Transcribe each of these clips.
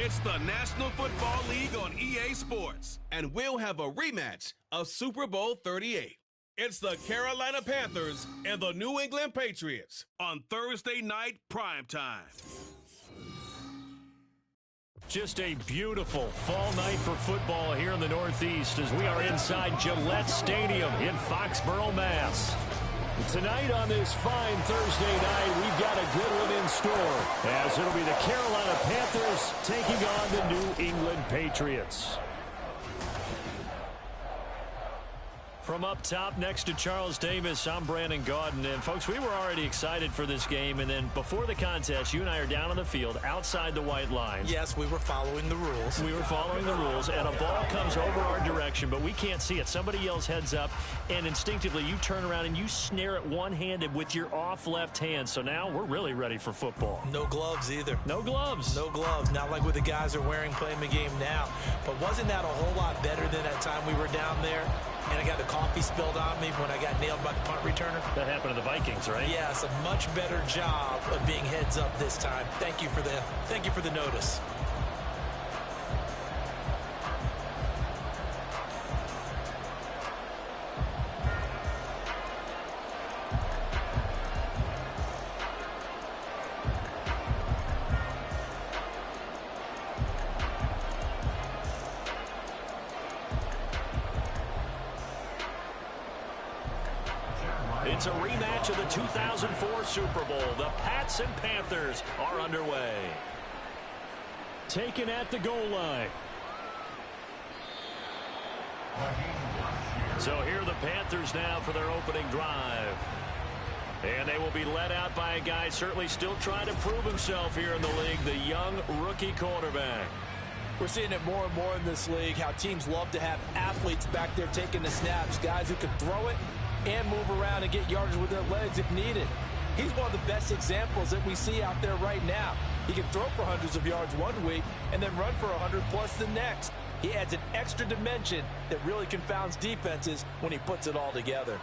It's the National Football League on EA Sports, and we'll have a rematch of Super Bowl 38. It's the Carolina Panthers and the New England Patriots on Thursday night primetime. Just a beautiful fall night for football here in the Northeast as we are inside Gillette Stadium in Foxborough, Mass. Tonight on this fine Thursday night, we've got a good one in store as it'll be the Carolina Panthers taking on the New England Patriots. From up top next to Charles Davis, I'm Brandon Gaudin. And, folks, we were already excited for this game. And then before the contest, you and I are down on the field outside the white line. Yes, we were following the rules. We were following the rules, and a ball comes over our direction, but we can't see it. Somebody yells heads up, and instinctively you turn around and you snare it one-handed with your off left hand. So now we're really ready for football. No gloves either. No gloves. No gloves. Not like what the guys are wearing playing the game now. But wasn't that a whole lot better than that time we were down there? And I got the coffee spilled on me when I got nailed by the punt returner. That happened to the Vikings, right? Yes, a much better job of being heads up this time. Thank you for the notice. It's a rematch of the 2004 Super Bowl. The Pats and Panthers are underway. Taken at the goal line. So here are the Panthers now for their opening drive. And they will be led out by a guy certainly still trying to prove himself here in the league, the young rookie quarterback. We're seeing it more and more in this league, how teams love to have athletes back there taking the snaps, guys who can throw it and move around and get yardage with their legs if needed. He's one of the best examples that we see out there right now. He can throw for hundreds of yards one week and then run for 100+ the next. He adds an extra dimension that really confounds defenses when he puts it all together.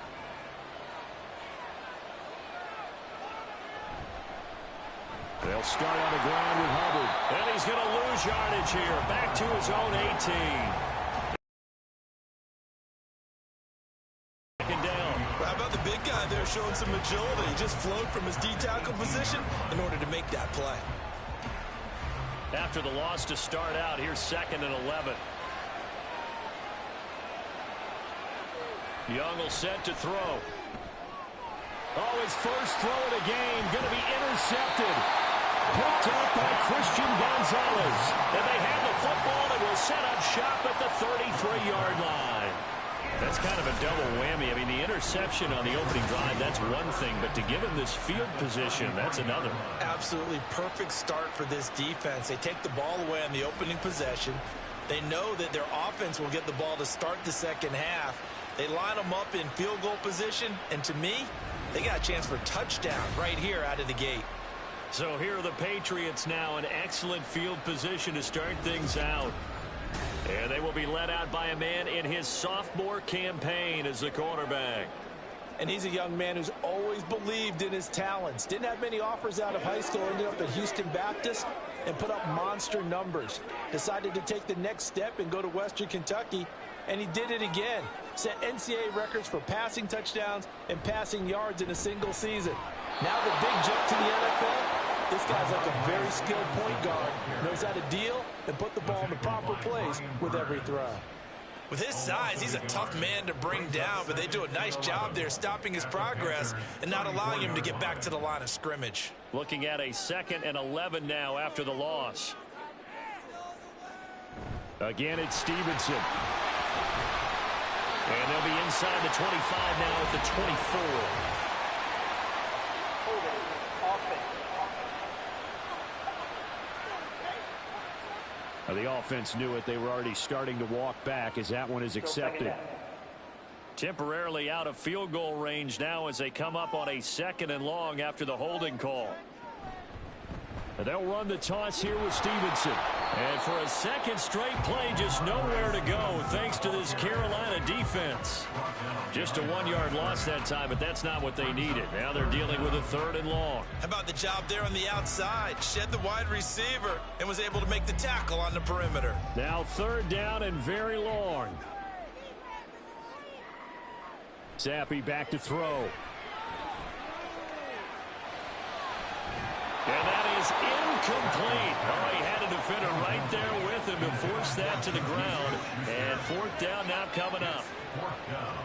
They'll start on the ground with Hubbard. And he's going to lose yardage here. Back to his own 18. Big guy there showing some agility. Just flowed from his D-tackle position in order to make that play. After the loss to start out, here's 2nd and 11. Young will set to throw. Oh, his first throw of the game going to be intercepted. Picked up by Christian Gonzalez. And they have the football and will set up shop at the 33-yard line. That's kind of a double whammy. I mean, the interception on the opening drive, that's one thing. But to give him this field position, that's another. Absolutely perfect start for this defense. They take the ball away on the opening possession. They know that their offense will get the ball to start the second half. They line them up in field goal position. And to me, they got a chance for touchdown right here out of the gate. So here are the Patriots now in excellent field position to start things out. And they will be led out by a man in his sophomore campaign as the quarterback. And he's a young man who's always believed in his talents. Didn't have many offers out of high school. Ended up at Houston Baptist and put up monster numbers. Decided to take the next step and go to Western Kentucky. And he did it again. Set NCAA records for passing touchdowns and passing yards in a single season. Now the big jump to the NFL. This guy's like a very skilled point guard. Knows how to deal and put the ball in the proper place with every throw. With his size, he's a tough man to bring down, but they do a nice job there stopping his progress and not allowing him to get back to the line of scrimmage. Looking at a 2nd and 11 now after the loss. Again, it's Stevenson. And they'll be inside the 25 now at the 24. The offense knew it. They were already starting to walk back as that one is accepted. Temporarily out of field goal range now as they come up on a 2nd and long after the holding call. And they'll run the toss here with Stevenson. And for a second straight play, just nowhere to go thanks to this Carolina defense. Just a 1-yard loss that time, but that's not what they needed. Now they're dealing with a 3rd and long. How about the job there on the outside? Shed the wide receiver and was able to make the tackle on the perimeter. Now 3rd down and very long. Zappi back to throw. And that is incomplete. Oh, he had a defender right there with him to force that to the ground. And 4th down now coming up.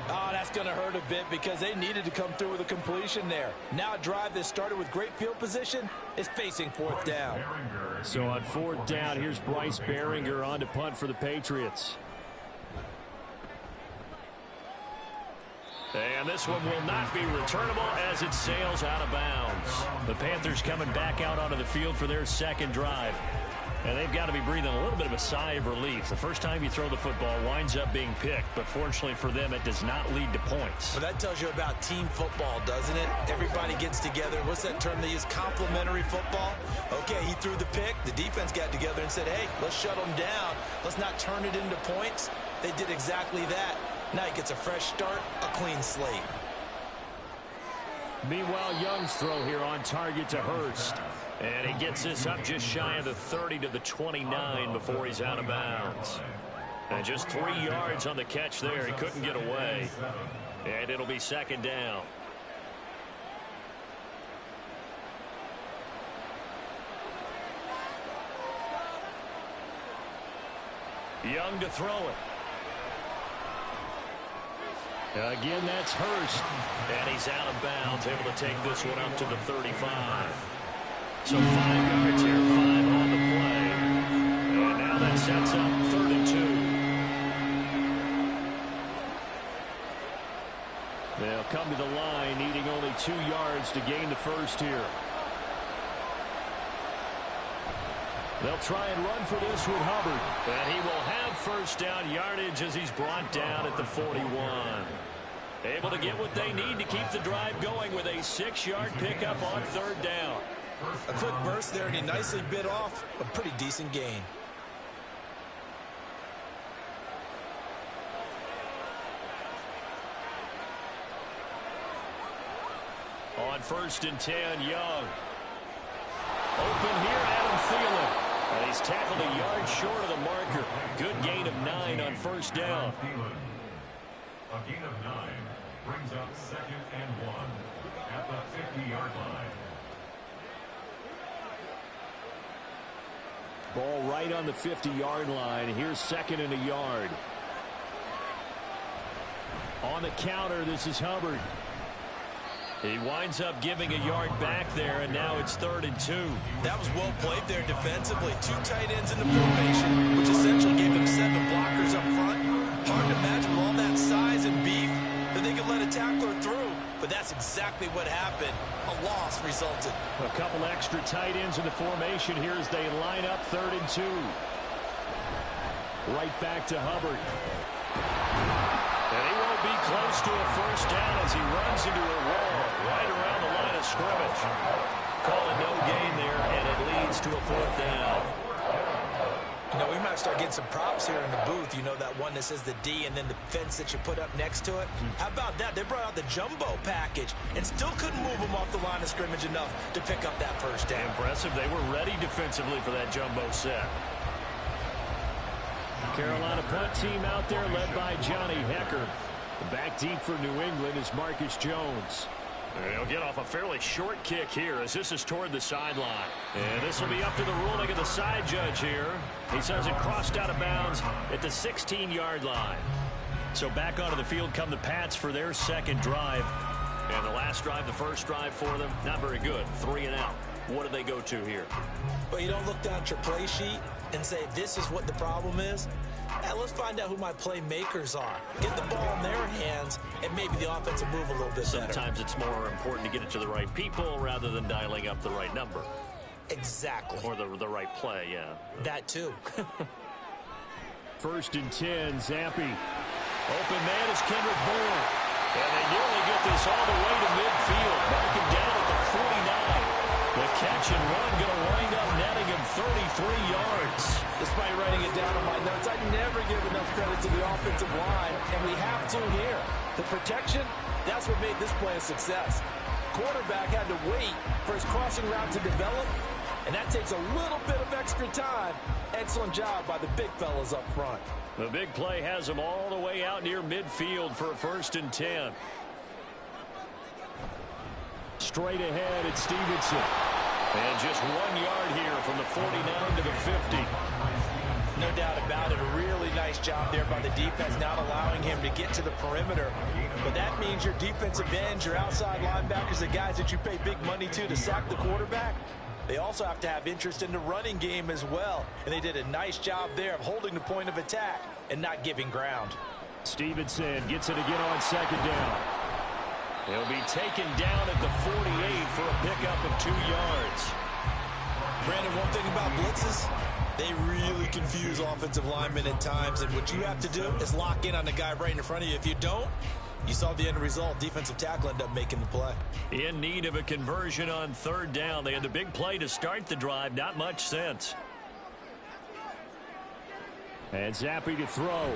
Oh, that's going to hurt a bit because they needed to come through with a completion there. Now a drive that started with great field position is facing 4th down. So on 4th down, here's Bryce Baringer on to punt for the Patriots. And this one will not be returnable as it sails out of bounds. The Panthers coming back out onto the field for their 2nd drive. And they've got to be breathing a little bit of a sigh of relief. The first time you throw the football winds up being picked, but fortunately for them, it does not lead to points. Well, that tells you about team football, doesn't it? Everybody gets together. What's that term they use? Complementary football? Okay, he threw the pick. The defense got together and said, hey, let's shut them down. Let's not turn it into points. They did exactly that. Now he gets a fresh start, a clean slate. Meanwhile, Young's throw here on target to Hurst. And he gets this up just shy of the 30 to the 29 before he's out of bounds. And just 3 yards on the catch there. He couldn't get away. And it'll be 2nd down. Young to throw it. Again, that's Hurst. And he's out of bounds, able to take this one up to the 35. So 5 yards here, 5 on the play. And now that sets up 3rd and 2. They'll come to the line, needing only 2 yards to gain the first here. They'll try and run for this with Hubbard. And he will have 1st down yardage as he's brought down at the 41. Able to get what they need to keep the drive going with a 6-yard pickup on 3rd down. A quick burst there, and he nicely bit off a pretty decent gain. On 1st and 10, Young. Open here, Adam Thielen. And he's tackled a yard short of the marker. Good gain of 9 on 1st down. A gain of 9 brings up 2nd and 1 at the 50-yard line. Ball right on the 50-yard line. Here's 2nd and a yard. On the counter, this is Hubbard. He winds up giving a yard back there, and now it's 3rd and 2. That was well played there defensively. 2 tight ends in the formation, which essentially gave them 7 blockers up front. Hard to imagine with all that size and beef that they could let a tackler through. But that's exactly what happened. A loss resulted. A couple extra tight ends in the formation here as they line up 3rd and 2. Right back to Hubbard. And he won't be close to a 1st down as he runs into a wall right around the line of scrimmage. Call it no gain there, and it leads to a 4th down. You know, we might start getting some props here in the booth. You know, that one that says the D and then the fence that you put up next to it. How about that? They brought out the jumbo package and still couldn't move them off the line of scrimmage enough to pick up that 1st down. Impressive. They were ready defensively for that jumbo set. Carolina punt team out there led by Johnny Hecker. Back deep for New England is Marcus Jones. He'll get off a fairly short kick here as this is toward the sideline. And this will be up to the ruling of the side judge here. He says it crossed out of bounds at the 16-yard line. So back onto the field come the Pats for their 2nd drive. And the last drive, the 1st drive for them, not very good. 3 and out. What do they go to here? Well, you don't look down at your play sheet and say, this is what the problem is. Let's find out who my playmakers are. Get the ball in their hands, and maybe the offense will move a little bit better. Sometimes it's more important to get it to the right people rather than dialing up the right number. Exactly. Or the right play, yeah. That too. 1st and 10, Zappi. Open man is Kendrick Bourne. And they nearly get this all the way to midfield. Mark him down at the 49. The catch and run going to wind up netting him yards. Despite writing it down on my notes, I never give enough credit to the offensive line, and we have to here. The protection, that's what made this play a success. Quarterback had to wait for his crossing route to develop, and that takes a little bit of extra time. Excellent job by the big fellas up front. The big play has them all the way out near midfield for a 1st and 10. Straight ahead, it's Stevenson. And just 1 yard here from the 49 to the 50. No doubt about it. A really nice job there by the defense, not allowing him to get to the perimeter. But that means your defensive ends, your outside linebackers, the guys that you pay big money to sack the quarterback, they also have to have interest in the running game as well. And they did a nice job there of holding the point of attack and not giving ground. Stevenson gets it again on 2nd down. He'll be taken down at the 48 for a pickup of 2 yards. Brandon, one thing about blitzes, they really confuse offensive linemen at times. And what you have to do is lock in on the guy right in front of you. If you don't, you saw the end result. Defensive tackle ended up making the play. In need of a conversion on 3rd down. They had the big play to start the drive. Not much sense. And Zappi to throw.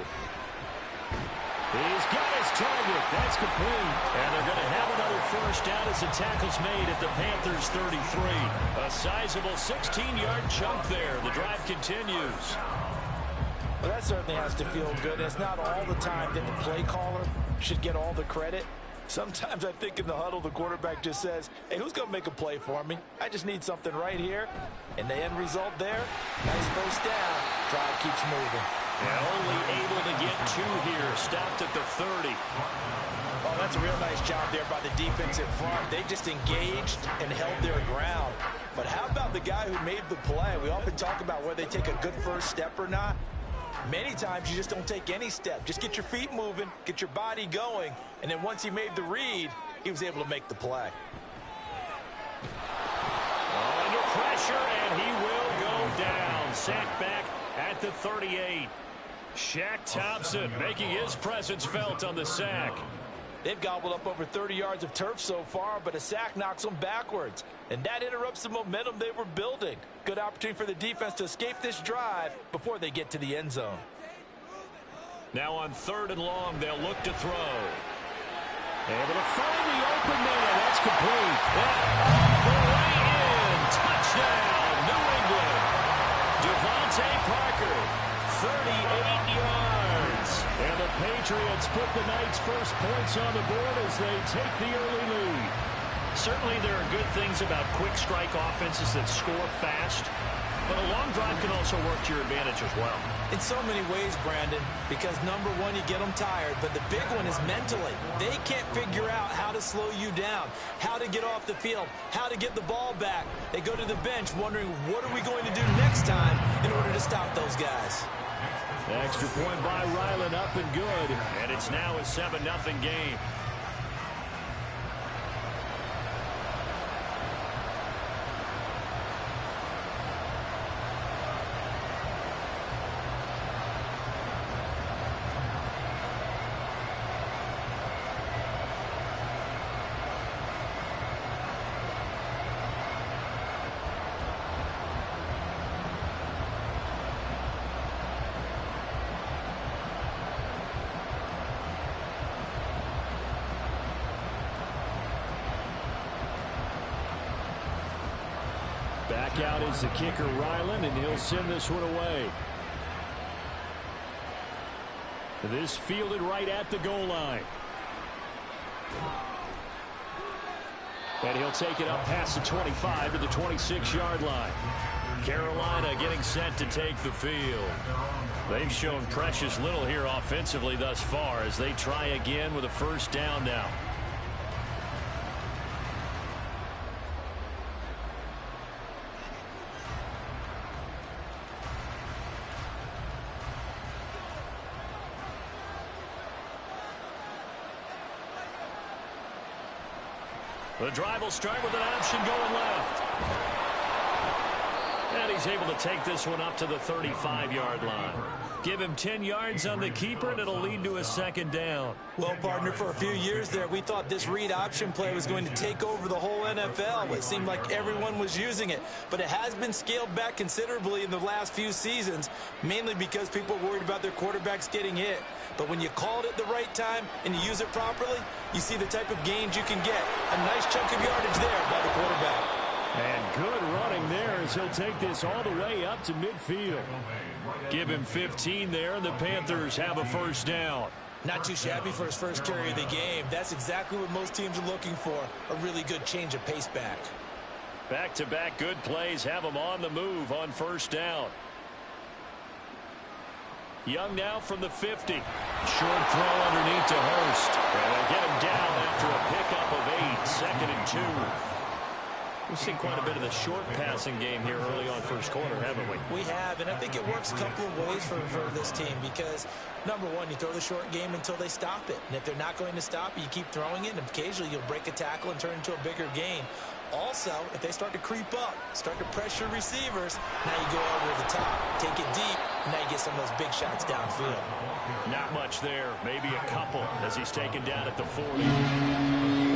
He's got his target. That's complete. And they're going to have another 1st down as the tackle's made at the Panthers 33. A sizable 16-yard chunk there. The drive continues. Well, that certainly has to feel good. It's not all the time that the play caller should get all the credit. Sometimes I think in the huddle, the quarterback just says, hey, who's going to make a play for me? I just need something right here. And the end result there, nice 1st down. Drive keeps moving. And only able to get 2 here. Stopped at the 30. Oh, that's a real nice job there by the defensive front. They just engaged and held their ground. But how about the guy who made the play? We often talk about whether they take a good 1st step or not. Many times you just don't take any step. Just get your feet moving, get your body going, and then once he made the read, he was able to make the play. Under pressure, and he will go down. Sacked back at the 38. Shaq Thompson making his presence felt on the sack. They've gobbled up over 30 yards of turf so far, but a sack knocks them backwards. And that interrupts the momentum they were building. Good opportunity for the defense to escape this drive before they get to the end zone. Now on 3rd and long, they'll look to throw. Able to find the open man. That's complete. All the way in. Touchdown, New England. Devontae Parker, 38 yards. And the Patriots put the night's first points on the board as they take the early lead. Certainly there are good things about quick strike offenses that score fast, but a long drive can also work to your advantage as well. In so many ways, Brandon, because number one, you get them tired, but the big one is mentally. They can't figure out how to slow you down, how to get off the field, how to get the ball back. They go to the bench wondering, what are we going to do next time in order to stop those guys? Extra point by Ryland, up and good, and it's now a 7-0 game. Back out is the kicker, Ryland, and he'll send this one away. This fielded right at the goal line. And he'll take it up past the 25 to the 26-yard line. Carolina getting set to take the field. They've shown precious little here offensively thus far as they try again with a 1st down now. The drive will start with an option going left. And he's able to take this one up to the 35-yard line. Give him 10 yards on the keeper, and it'll lead to a second down. Well, partner, for a few years there, we thought this read option play was going to take over the whole NFL. It seemed like everyone was using it. But it has been scaled back considerably in the last few seasons, mainly because people are worried about their quarterbacks getting hit. But when you call it at the right time and you use it properly, you see the type of gains you can get. A nice chunk of yardage there by the quarterback. And good running there as he'll take this all the way up to midfield. Give him 15 there, and the Panthers have a first down. Not too shabby for his first carry of the game. That's exactly what most teams are looking for, a really good change of pace back. Back-to-back good plays have him on the move on first down. Young now from the 50. Short throw underneath to Hurst. And they'll get him down after a pickup of 8, 2nd and 2. We've seen quite a bit of the short passing game here early on first quarter, haven't we? We have, and I think it works a couple of ways for this team because, number one, you throw the short game until they stop it. And if they're not going to stop it, you keep throwing it, and occasionally you'll break a tackle and turn it into a bigger gain. Also, if they start to creep up, start to pressure receivers, now you go over the top, take it deep, and now you get some of those big shots downfield. Not much there, maybe a couple as he's taken down at the 40.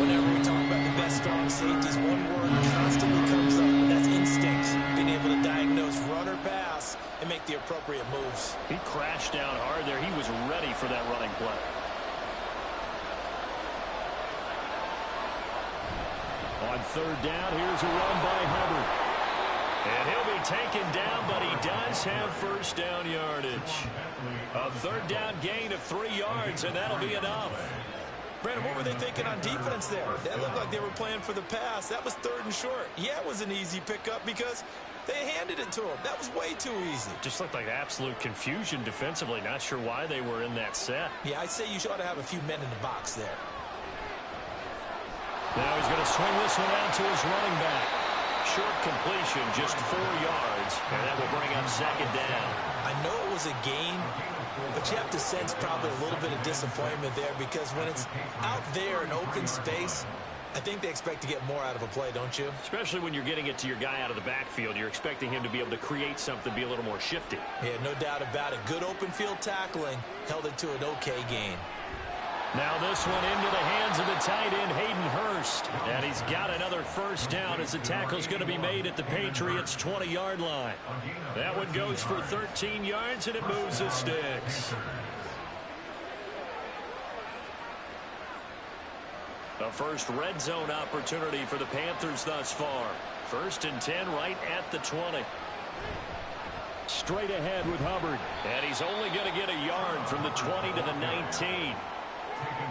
Whenever we talk about the best strong safeties, one word constantly comes up, and that's instincts. Being able to diagnose run or pass and make the appropriate moves. He crashed down hard there. He was ready for that running play. On third down, here's a run by Hubbard. And he'll be taken down, but he does have first down yardage. A third down gain of 3 yards, and that'll be enough. Brandon, what were they thinking on defense there? That looked like they were playing for the pass. That was 3rd and short. Yeah, it was an easy pickup because they handed it to him. That was way too easy. Just looked like absolute confusion defensively. Not sure why they were in that set. Yeah, I'd say you ought to have a few men in the box there. Now he's going to swing this one out to his running back. Short completion, just 4 yards, and that will bring up second down. I know it was a gain, but you have to sense probably a little bit of disappointment there because when it's out there in open space, I think they expect to get more out of a play, don't you? Especially when you're getting it to your guy out of the backfield. You're expecting him to be able to create something, be a little more shifty. Yeah, no doubt about it. Good open field tackling held it to an okay gain. Now this one into the hands of the tight end, Hayden Hurst. And he's got another first down as the tackle's going to be made at the Patriots' 20-yard line. That one goes for 13 yards, and it moves the sticks. The first red zone opportunity for the Panthers thus far. 1st and 10 right at the 20. Straight ahead with Hubbard. And he's only going to get a yard from the 20 to the 19.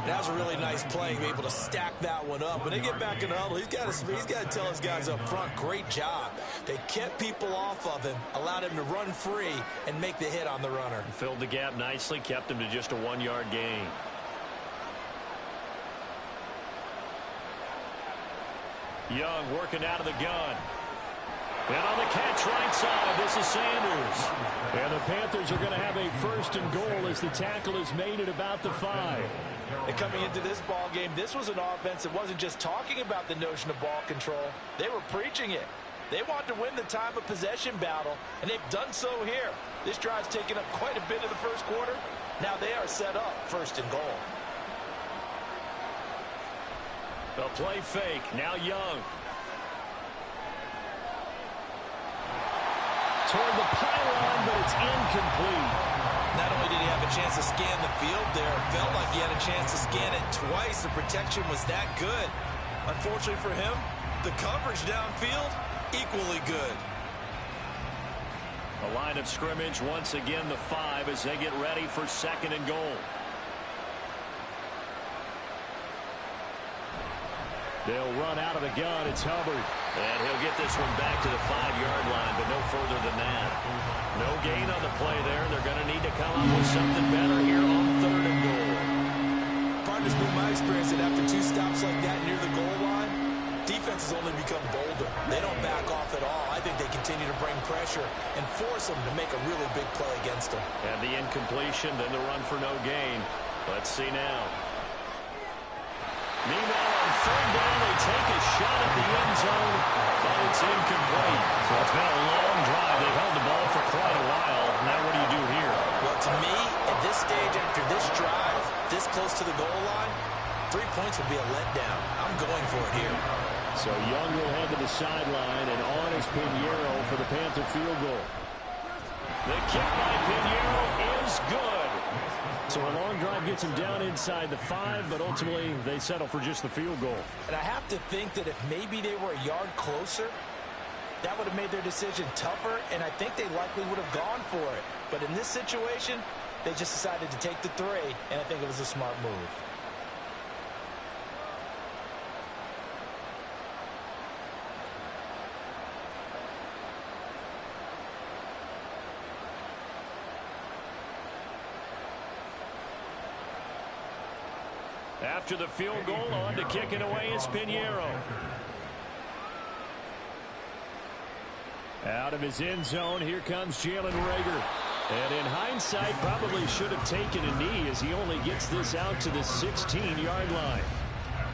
That was a really nice play, to be able to stack that one up. When they get back in the huddle, he's got to tell his guys up front, great job. They kept people off of him, allowed him to run free, and make the hit on the runner. Filled the gap nicely, kept him to just a 1-yard gain. Young working out of the gun. And on the catch right side, this is Sanders. And the Panthers are going to have a 1st and goal as the tackle is made at about the 5. And coming into this ball game, this was an offense that wasn't just talking about the notion of ball control. They were preaching it. They wanted to win the time of possession battle, and they've done so here. This drive's taken up quite a bit of the first quarter. Now they are set up 1st and goal. The play fake. Now Young. Toward the pylon, but it's incomplete. Not only did he have a chance to scan the field there, it felt like he had a chance to scan it twice. The protection was that good. Unfortunately for him, the coverage downfield, equally good. A line of scrimmage, once again the 5 as they get ready for 2nd and goal. They'll run out of the gun. It's Hubbard. And he'll get this one back to the 5-yard line, but no further than that. No gain on the play there. They're going to need to come up with something better here on 3rd and goal. Partners, been my experience that after 2 stops like that near the goal line, defenses only become bolder. They don't back off at all. I think they continue to bring pressure and force them to make a really big play against them. And the incompletion, then the run for no gain. Let's see now. Meanwhile, on 3rd down, they take a shot at the end zone, but it's incomplete. So it's been a long drive. They've held the ball for quite a while. Now what do you do here? Well, to me, at this stage, after this drive, this close to the goal line, 3 points would be a letdown. I'm going for it here. So Young will head to the sideline, and on is Pinheiro for the Panther field goal. The kick by Pinheiro is good. So a long drive gets him down inside the 5, but ultimately they settle for just the field goal. And I have to think that if maybe they were a yard closer, that would have made their decision tougher, and I think they likely would have gone for it. But in this situation, they just decided to take the 3, and I think it was a smart move. After the field goal, on to kick it away is Pinheiro. Out of his end zone, here comes Jalen Reagor. And in hindsight, probably should have taken a knee as he only gets this out to the 16-yard line.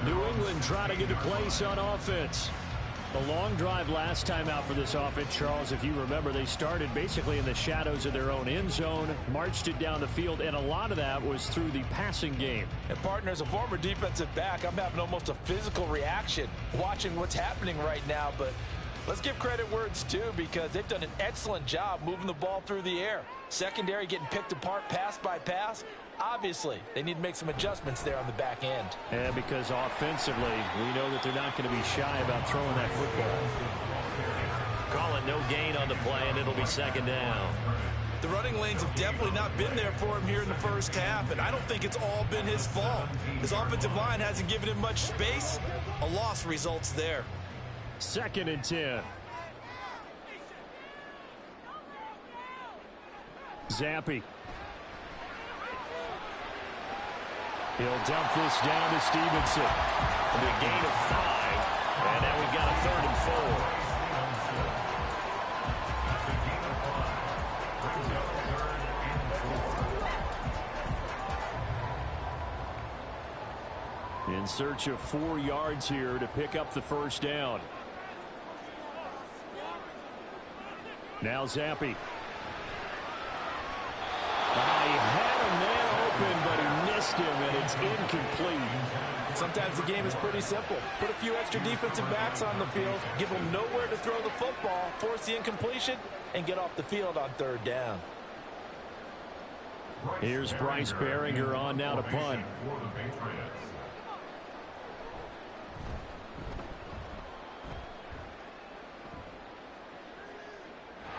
New England trying to get a place on offense. The long drive last time out for this offense, Charles, if you remember, they started basically in the shadows of their own end zone, marched it down the field, and a lot of that was through the passing game. And partner, as a former defensive back, I'm having almost a physical reaction watching what's happening right now, but let's give credit where it's due because they've done an excellent job moving the ball through the air. Secondary getting picked apart pass by pass. Obviously, they need to make some adjustments there on the back end. And because offensively, we know that they're not going to be shy about throwing that football. Call it no gain on the play, and it'll be second down. The running lanes have definitely not been there for him here in the first half, and I don't think it's all been his fault. His offensive line hasn't given him much space. A loss results there. 2nd and 10. Zampi. He'll dump this down to Stevenson. A big gain of 5. And now we've got a 3rd and 4. In search of 4 yards here to pick up the first down. Now Zampi. He had a man open, but he missed him, and it's incomplete. Sometimes the game is pretty simple. Put a few extra defensive backs on the field, give them nowhere to throw the football, force the incompletion, and get off the field on 3rd down. Here's Bryce Behringer on now to punt.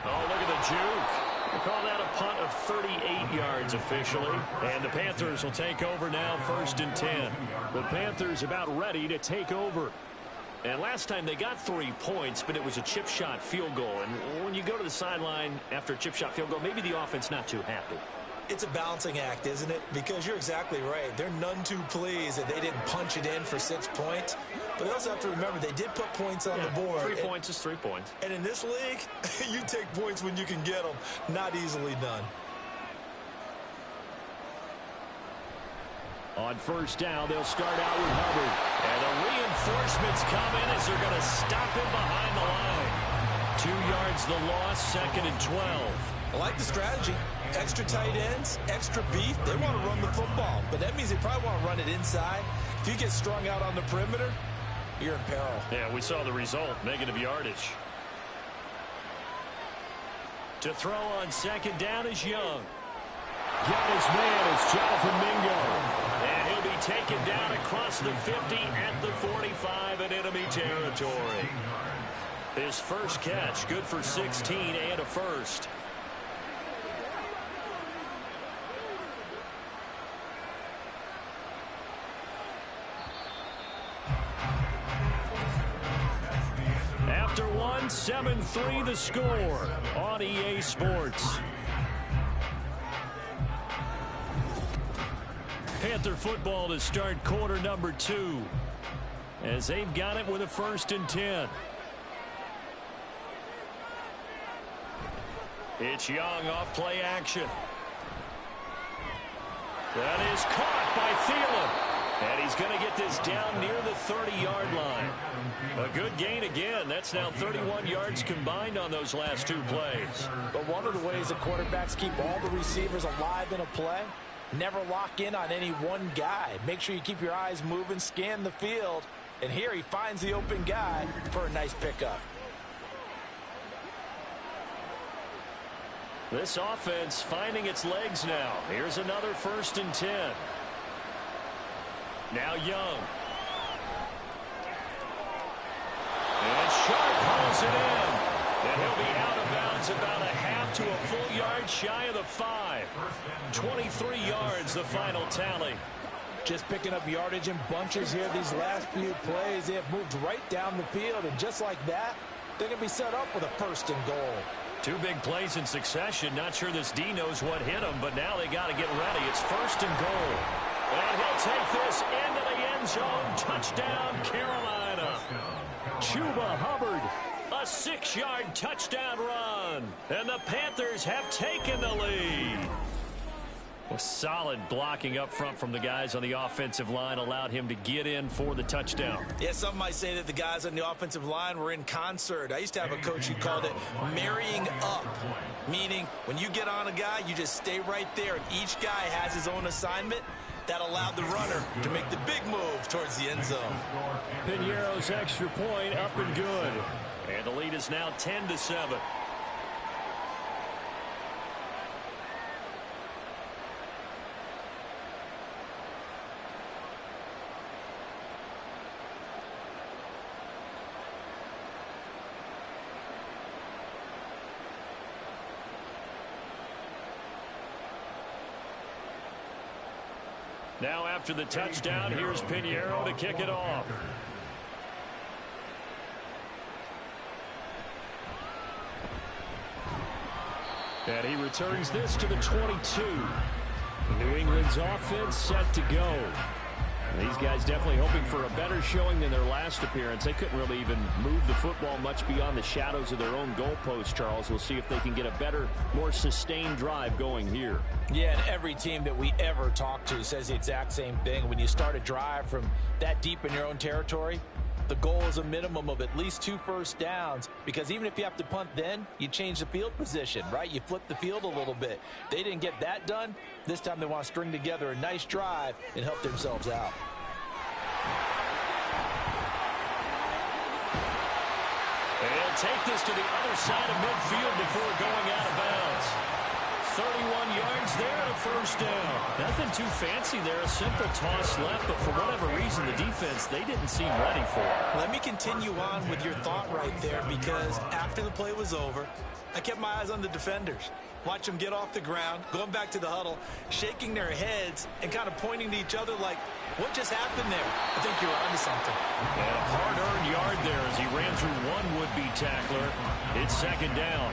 Oh, look at the juke. They call that a punt of 38 yards officially. And the Panthers will take over now, 1st and 10. The Panthers about ready to take over. And last time they got 3 points, but it was a chip shot field goal. And when you go to the sideline after a chip shot field goal, maybe the offense not too happy. It's a balancing act, isn't it? Because you're exactly right. They're none too pleased that they didn't punch it in for 6 points. But they also have to remember they did put points on the board. 3 points is 3 points. And in this league, you take points when you can get them. Not easily done. On 1st down, they'll start out with Hubbard. And the reinforcements come in as they're going to stop him behind the line. 2 yards the loss, 2nd and 12. I like the strategy. Extra tight ends, extra beef. They want to run the football, but that means they probably want to run it inside. If you get strung out on the perimeter, you're in peril. Yeah, we saw the result, negative yardage. To throw on 2nd down is Young. Got his man is Jonathan Mingo. And he'll be taken down across the 50 at the 45 in enemy territory. His first catch, good for 16 and a first. After 7-3 the score on EA Sports. Panther football to start quarter number 2 as they've got it with a 1st and 10. It's Young off play action. That is caught by Thielen. And he's going to get this down near the 30-yard line. A good gain again. That's now 31 yards combined on those last two plays. But one of the ways the quarterbacks keep all the receivers alive in a play, never lock in on any one guy. Make sure you keep your eyes moving, scan the field. And here he finds the open guy for a nice pickup. This offense finding its legs now. Here's another 1st and 10. Now Young. And Sharp pulls it in. And he'll be out of bounds about a half to a full yard shy of the 5. 23 yards, the final tally. Just picking up yardage in bunches here these last few plays. They have moved right down the field, and just like that, they're going to be set up with a 1st and goal. 2 big plays in succession. Not sure this D knows what hit him, but now they got to get ready. It's 1st and goal. And he'll take this into the end zone. Touchdown, Carolina. Chuba Hubbard, a 6-yard touchdown run. And the Panthers have taken the lead. A solid blocking up front from the guys on the offensive line allowed him to get in for the touchdown. Yeah, some might say that the guys on the offensive line were in concert. I used to have a coach who called it marrying up, meaning when you get on a guy, you just stay right there, and each guy has his own assignment. That allowed the runner to make the big move towards the end zone. Piñeiro's extra point up and good. And the lead is now 10-7. Now after the touchdown, here's Piñeiro to kick it off. And he returns this to the 22. New England's offense set to go. These guys definitely hoping for a better showing than their last appearance. They couldn't really even move the football much beyond the shadows of their own goalpost, Charles. We'll see if they can get a better, more sustained drive going here. Yeah, and every team that we ever talk to says the exact same thing. When you start a drive from that deep in your own territory, the goal is a minimum of at least 2 first downs, because even if you have to punt then, you change the field position, right? You flip the field a little bit. They didn't get that done. This time they want to string together a nice drive and help themselves out. They'll take this to the other side of midfield before going out of bounds. 31 yards there and a 1st down. Nothing too fancy there, a simple toss left, but for whatever reason, the defense, they didn't seem ready for it. Let me continue on with your thought right there, because after the play was over, I kept my eyes on the defenders. Watch them get off the ground, going back to the huddle, shaking their heads and kind of pointing to each other like, what just happened there? I think you're onto something. And a hard-earned yard there as he ran through one would-be tackler. It's 2nd down.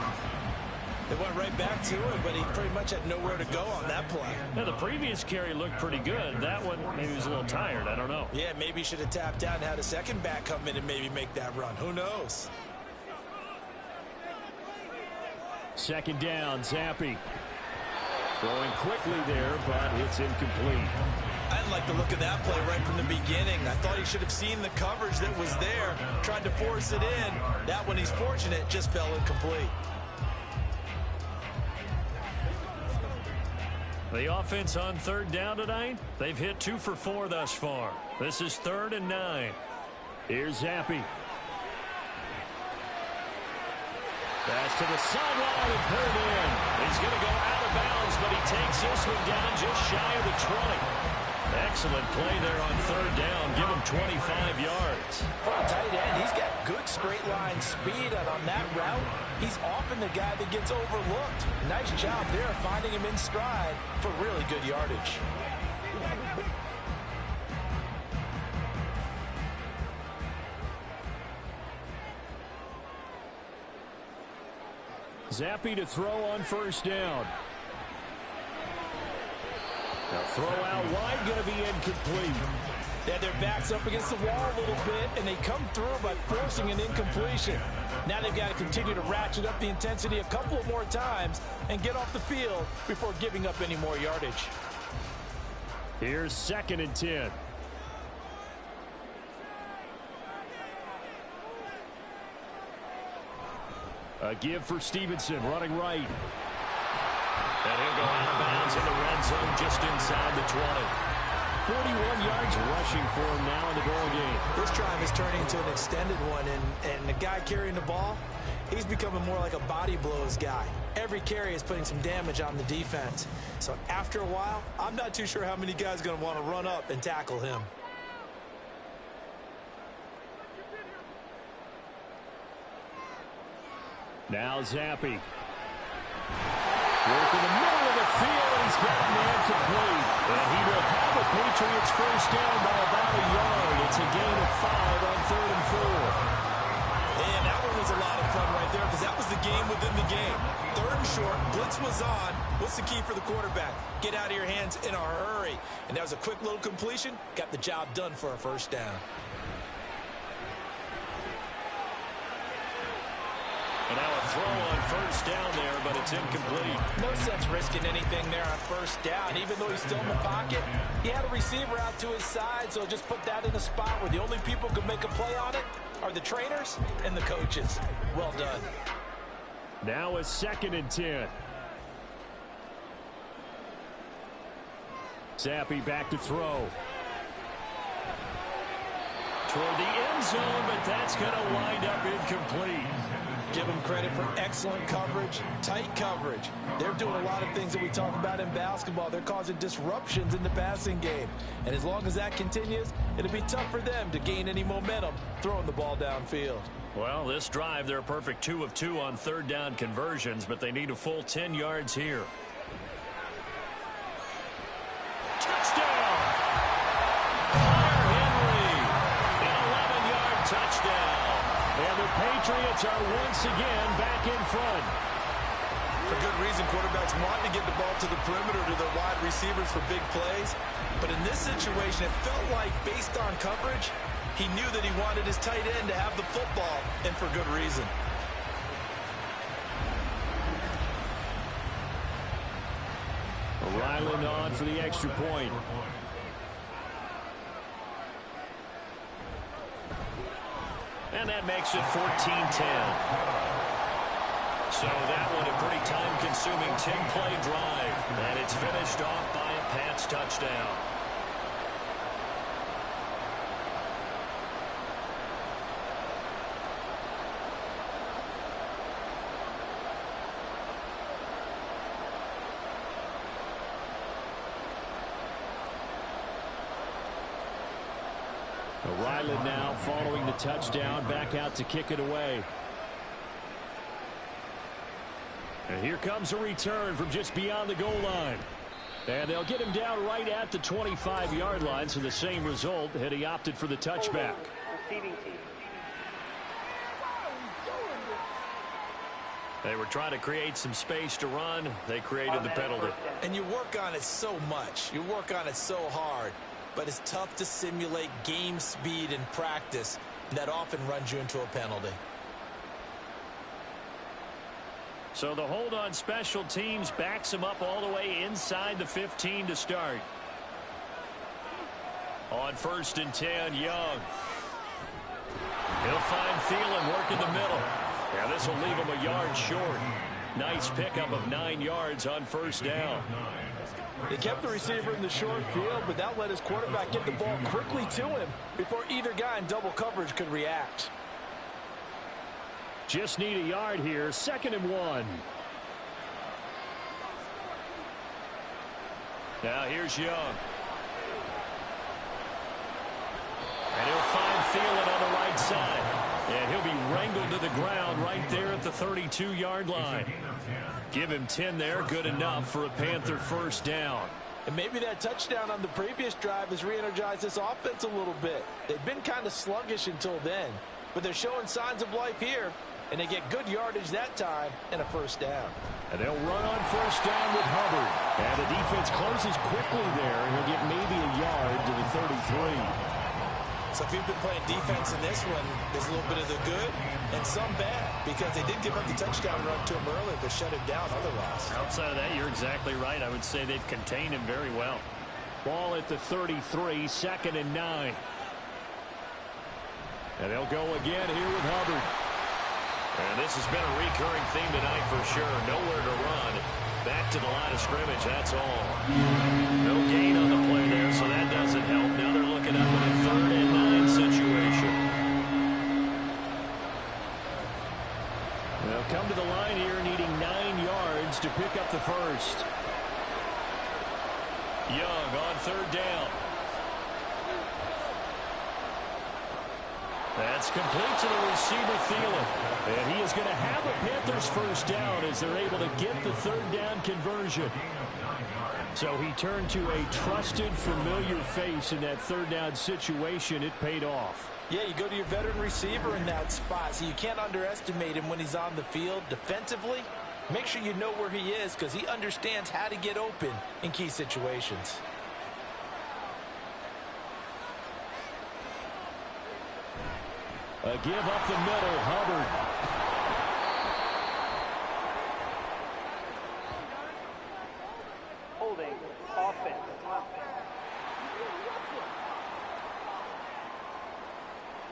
They went right back to him, but he pretty much had nowhere to go on that play. Now, the previous carry looked pretty good. That one, maybe he was a little tired. I don't know. Yeah, maybe he should have tapped out and had a second back come in and maybe make that run. Who knows? 2nd down, Zappi. Throwing quickly there, but it's incomplete. I didn't like the look of that play right from the beginning. I thought he should have seen the coverage that was there, tried to force it in. That one, he's fortunate, just fell incomplete. The offense on 3rd down tonight, they've hit 2 for 4 thus far. This is 3rd and 9. Here's Zappi. Pass to the sideline and put it in. He's going to go out of bounds, but he takes this one down just shy of the 20. Excellent play there on 3rd down. Give him 25 yards. For a tight end, he's got good straight line speed, and on that route, he's often the guy that gets overlooked. Nice job there finding him in stride for really good yardage. Zappi to throw on 1st down. Now throw out wide, going to be incomplete. They had their backs up against the wall a little bit, and they come through by forcing an incompletion. Now they've got to continue to ratchet up the intensity a couple of more times and get off the field before giving up any more yardage. Here's 2nd and 10. A give for Stevenson, running right. And he'll go out of bounds in the red zone just inside the 20. 41 yards rushing for him now in the ball game. This drive is turning into an extended one, and the guy carrying the ball, he's becoming more like a body blows guy. Every carry is putting some damage on the defense. So after a while, I'm not too sure how many guys are going to want to run up and tackle him. Now Zappi. Work in the middle of the field, and he's got a man complete. And he will have a Patriots first down by about a yard. It's a gain of 5 on 3rd and 4. And that one was a lot of fun right there because that was the game within the game. 3rd and short, blitz was on. What's the key for the quarterback? Get out of your hands in a hurry. And that was a quick little completion. Got the job done for a first down. And now a throw on first down there, but it's incomplete. No sense risking anything there on first down. Even though he's still in the pocket, he had a receiver out to his side, so just put that in a spot where the only people who can make a play on it are the trainers and the coaches. Well done. Now a 2nd and 10. Zappi back to throw. Toward the end zone, but that's going to wind up incomplete. Give them credit for excellent coverage, tight coverage. They're doing a lot of things that we talk about in basketball. They're causing disruptions in the passing game. And as long as that continues, it'll be tough for them to gain any momentum throwing the ball downfield. Well, this drive, they're a perfect 2 of 2 on 3rd down conversions, but they need a full 10 yards here. Touchdown! Henry, an 11-yard touchdown. And the Patriots are once again back in front. For good reason, quarterbacks want to get the ball to the perimeter to their wide receivers for big plays. But in this situation, it felt like, based on coverage, he knew that he wanted his tight end to have the football, and for good reason. Ryland on for the extra point. And that makes it 14-10. So that one a pretty time-consuming 10-play drive. And it's finished off by a Pats touchdown. Ryland now following the touchdown, back out to kick it away. And here comes a return from just beyond the goal line. And they'll get him down right at the 25-yard line, so the same result had he opted for the touchback. They were trying to create some space to run. They created the penalty. And you work on it so much. You work on it so hard. But it's tough to simulate game speed in practice. And that often runs you into a penalty. So the hold on special teams backs him up all the way inside the 15 to start. On 1st and 10, Young. He'll find Thielen work in the middle. Yeah, this will leave him a yard short. Nice pickup of 9 yards on first down. They kept the receiver in the short field, but that let his quarterback get the ball quickly to him before either guy in double coverage could react. Just need a yard here. 2nd and 1. Now here's Young. And he'll find Thielen on the right side. And he'll be wrangled to the ground right there at the 32-yard line. Give him 10 there. Good enough for a Panther first down. And maybe that touchdown on the previous drive has re-energized this offense a little bit. They've been kind of sluggish until then. But they're showing signs of life here. And they get good yardage that time and a first down. And they'll run on first down with Hubbard. And the defense closes quickly there. And he'll get maybe a yard to the 33. So if you've been playing defense in this one, there's a little bit of the good and some bad, because they did give up the touchdown run to him earlier, but shut him down otherwise. Outside of that, you're exactly right. I would say they've contained him very well. Ball at the 33, 2nd and 9. And they'll go again here with Hubbard. And this has been a recurring theme tonight for sure. Nowhere to run. Back to the line of scrimmage, that's all. No gain on the play there, so that doesn't help. Now they're looking up in a 3rd and 9 situation. They'll come to the line here needing 9 yards to pick up the first. Young on 3rd down. That's complete to the receiver, Thielen. And he is going to have a Panthers first down as they're able to get the 3rd down conversion. So he turned to a trusted, familiar face in that 3rd down situation. It paid off. Yeah, you go to your veteran receiver in that spot, so you can't underestimate him when he's on the field defensively. Make sure you know where he is because he understands how to get open in key situations. A give up the middle, Hubbard. Holding offense.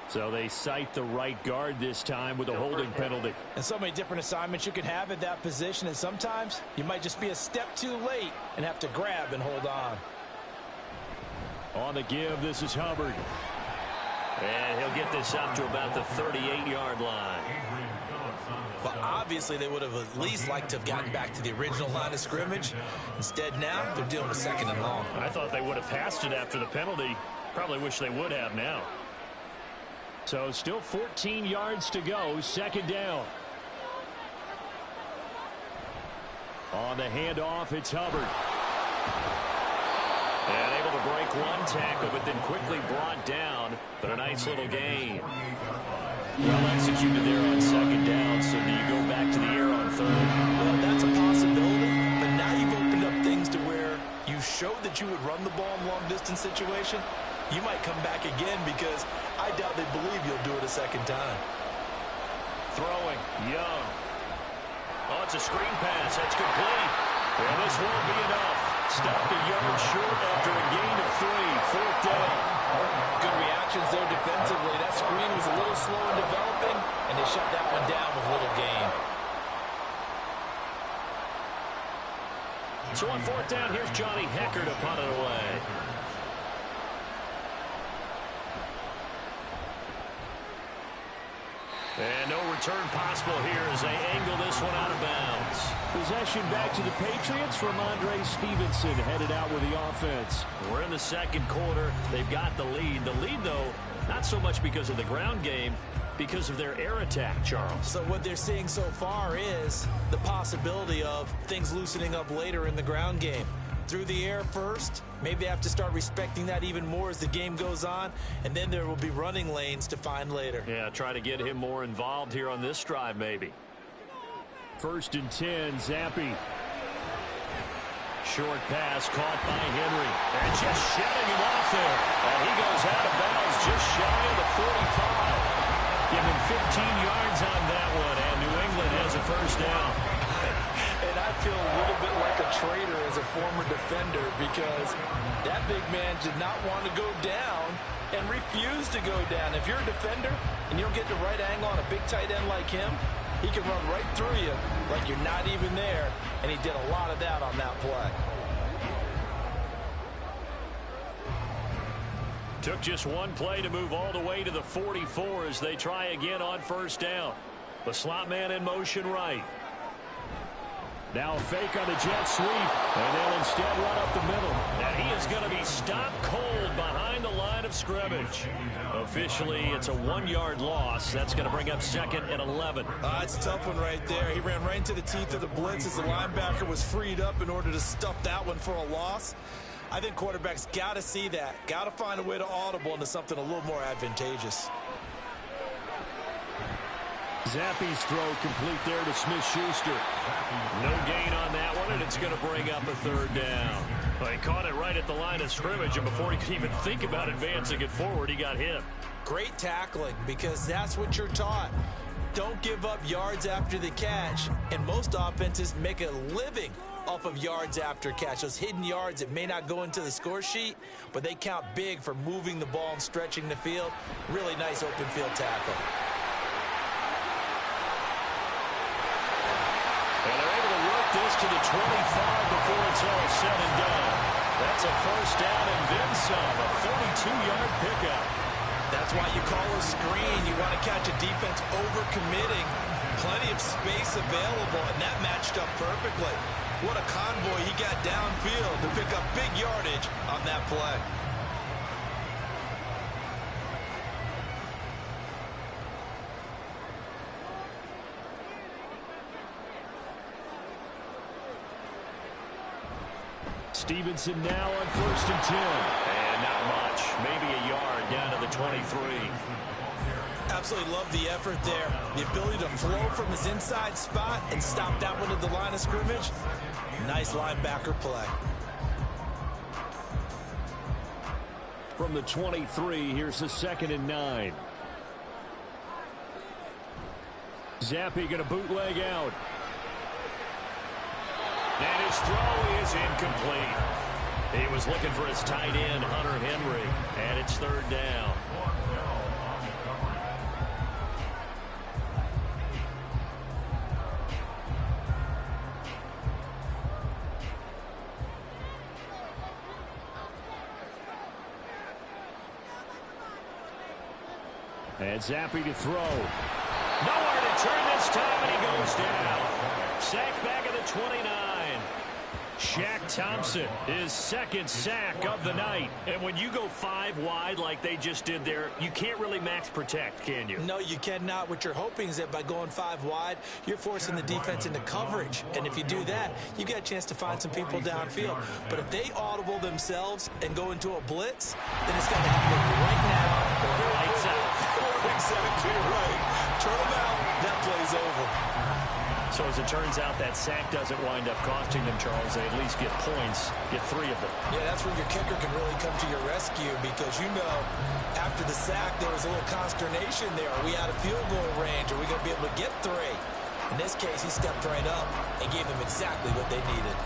So they cite the right guard this time with a holding penalty. And so many different assignments you can have at that position, and sometimes you might just be a step too late and have to grab and hold on. On the give, this is Hubbard. And he'll get this up to about the 38-yard line. But obviously they would have at least liked to have gotten back to the original line of scrimmage. Instead now they're dealing with 2nd and long. I thought they would have passed it after the penalty. Probably wish they would have now. So still 14 yards to go, 2nd down. On the handoff, it's Hubbard. And able to break one tackle, but then quickly brought down. But a nice little gain. Well executed there on 2nd down, so do you go back to the air on 3rd? Well, that's a possibility, but now you've opened up things to where you showed that you would run the ball in long-distance situation. You might come back again because I doubt they believe you'll do it a 2nd time. Throwing, Young. Oh, it's a screen pass. That's complete. Well, this won't be enough. Stopped a yard short after a gain of 3. 4th down. Good reactions there defensively. That screen was a little slow in developing, and they shut that one down with little gain. So on 4th down, here's Johnny Hecker to punt it away. And no return possible here as they angle this one out of bounds. Possession back to the Patriots from Andre Stevenson headed out with the offense. We're in the 2nd quarter. They've got the lead. The lead, though, not so much because of the ground game, because of their air attack, Charles. So what they're seeing so far is the possibility of things loosening up later in the ground game. Through the air first, maybe they have to start respecting that even more as the game goes on, and then there will be running lanes to find later. Yeah, try to get him more involved here on this drive, maybe. 1st and 10, Zappi. Short pass caught by Henry. And just shedding him off there. And he goes out of bounds just shy of the 45. Give him 15 yards on that one, and New England has a first down. And I feel a little bit like a traitor as a former defender because that big man did not want to go down and refused to go down. If you're a defender and you don't get the right angle on a big tight end like him, he can run right through you like you're not even there, and he did a lot of that on that play. Took just one play to move all the way to the 44 as they try again on 1st down. The slot man in motion right. Now a fake on the jet sweep, and they'll instead run up the middle. And he is going to be stopped cold behind the line of scrimmage. Officially, it's a 1-yard loss. That's going to bring up 2nd and 11. It's a tough one right there. He ran right into the teeth of the blitz as the linebacker was freed up in order to stuff that one for a loss. I think quarterbacks got to see that. Got to find a way to audible into something a little more advantageous. Zappi's throw complete there to Smith-Schuster. No gain on that one, and it's going to bring up a 3rd down. Well, he caught it right at the line of scrimmage, and before he could even think about advancing it forward, he got hit. Great tackling, because that's what you're taught. Don't give up yards after the catch, and most offenses make a living off of yards after catch. Those hidden yards that may not go into the score sheet, but they count big for moving the ball and stretching the field. Really nice open field tackle. And they're able to work this to the 25 before it's all said and done. That's a first down and then some, a 42-yard pickup. That's why you call a screen. You want to catch a defense over-committing. Plenty of space available, and that matched up perfectly. What a convoy he got downfield to pick up big yardage on that play. Stevenson now on 1st and 10. And not much. Maybe a yard down to the 23. Absolutely love the effort there. The ability to flow from his inside spot and stop that one at the line of scrimmage. Nice linebacker play. From the 23, here's the 2nd and 9. Zappi going to bootleg out. And his throw is incomplete. He was looking for his tight end, Hunter Henry, and it's 3rd down. And Zappi to throw. Nowhere to turn this time, and he goes down. Sacked back at the 29. Shaq Thompson, his 2nd sack of the night. And when you go 5 wide like they just did there, you can't really max protect, can you? No, you cannot. What you're hoping is that by going 5 wide, you're forcing the defense into coverage. And if you do that, you get a chance to find some people downfield. But if they audible themselves and go into a blitz, then it's got to happen right now. Or lights out. Exactly right. Turn them out. That play's over. So as it turns out, that sack doesn't wind up costing them, Charles. They at least get points, get 3 of them. Yeah, that's where your kicker can really come to your rescue because, you know, after the sack, there was a little consternation there. Are we out of field goal range? Are we going to be able to get 3? In this case, he stepped right up and gave them exactly what they needed.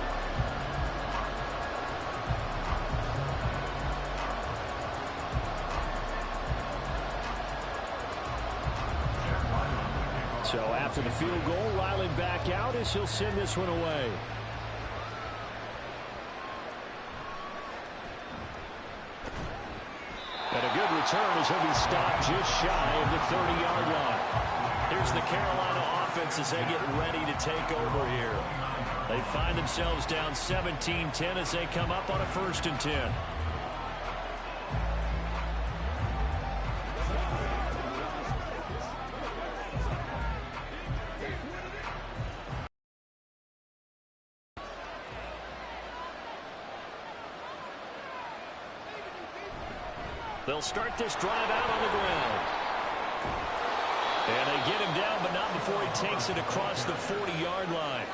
So after the field goal, Riley back out as he'll send this one away. And a good return as he'll be stopped just shy of the 30-yard line. Here's the Carolina offense as they get ready to take over here. They find themselves down 17-10 as they come up on a 1st and 10. They'll start this drive out on the ground. And they get him down, but not before he takes it across the 40-yard line.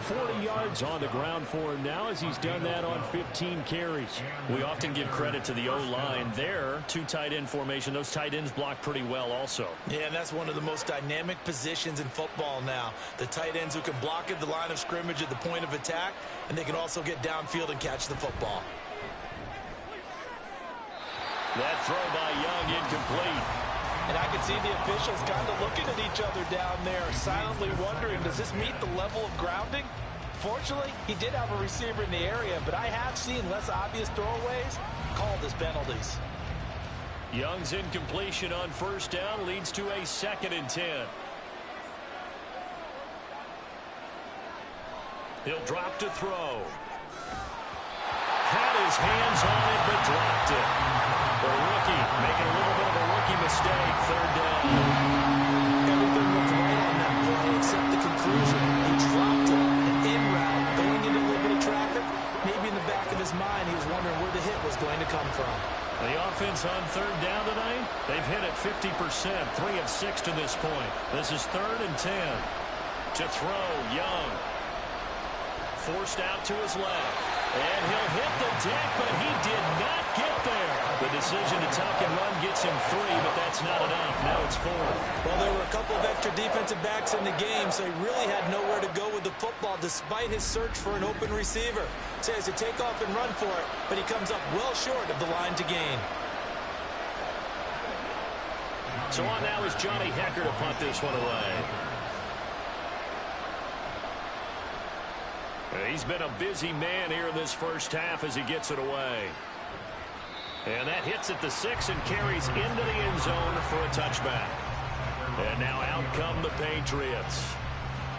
40 yards on the ground for him now as he's done that on 15 carries. We often give credit to the O-line there. 2 tight end formation. Those tight ends block pretty well also. Yeah, and that's one of the most dynamic positions in football now. The tight ends who can block at the line of scrimmage at the point of attack, and they can also get downfield and catch the football. That throw by Young incomplete. And I can see the officials kind of looking at each other down there, silently wondering, does this meet the level of grounding? Fortunately, he did have a receiver in the area, but I have seen less obvious throwaways called as penalties. Young's incompletion on 1st down leads to a 2nd and 10. He'll drop to throw. Had his hands on it, but dropped it. The rookie making a little bit of a rookie mistake. 3rd down. Everything looked right on that play except the conclusion. He dropped it. An in route, going into a little bit of traffic. Maybe in the back of his mind, he was wondering where the hit was going to come from. The offense on 3rd down tonight, they've hit it 50%, 3 of 6 to this point. This is 3rd and 10. To throw, Young. Forced out to his left. And he'll hit the deck, but he did not get there. The decision to tuck and run gets him 3, but that's not enough. Now it's 4. Well, there were a couple of extra defensive backs in the game, so he really had nowhere to go with the football despite his search for an open receiver. So he has to take off and run for it, but he comes up well short of the line to gain. So on now is Johnny Hecker to punt this one away. He's been a busy man here in this first half as he gets it away. And that hits at the 6 and carries into the end zone for a touchback. And now out come the Patriots.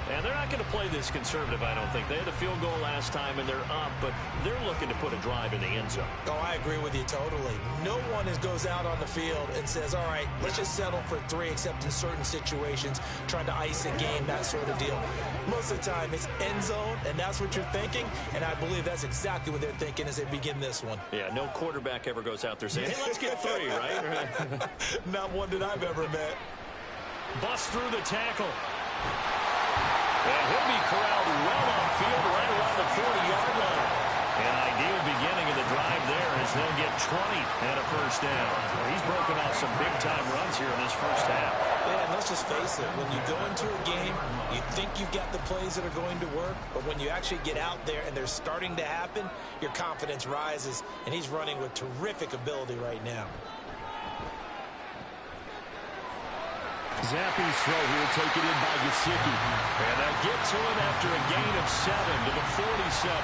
And they're not going to play this conservative, I don't think. They had a field goal last time, and they're up, but they're looking to put a drive in the end zone. Oh, I agree with you totally. No one goes out on the field and says, all right, let's just settle for 3, except in certain situations, trying to ice a game, that sort of deal. Most of the time, it's end zone, and that's what you're thinking, and I believe that's exactly what they're thinking as they begin this one. Yeah, no quarterback ever goes out there saying, hey, let's get 3, right? Not one that I've ever met. Bust through the tackle. And he'll be corralled well upfield right around the 40-yard line. An ideal beginning of the drive there as they'll get 20 and a first down. He's broken off some big-time runs here in this first half. Yeah, and let's just face it. When you go into a game, you think you've got the plays that are going to work, but when you actually get out there and they're starting to happen, your confidence rises, and he's running with terrific ability right now. Zappy's throw here taken in by Gesicki. And they'll get to him after a gain of 7 to the 47.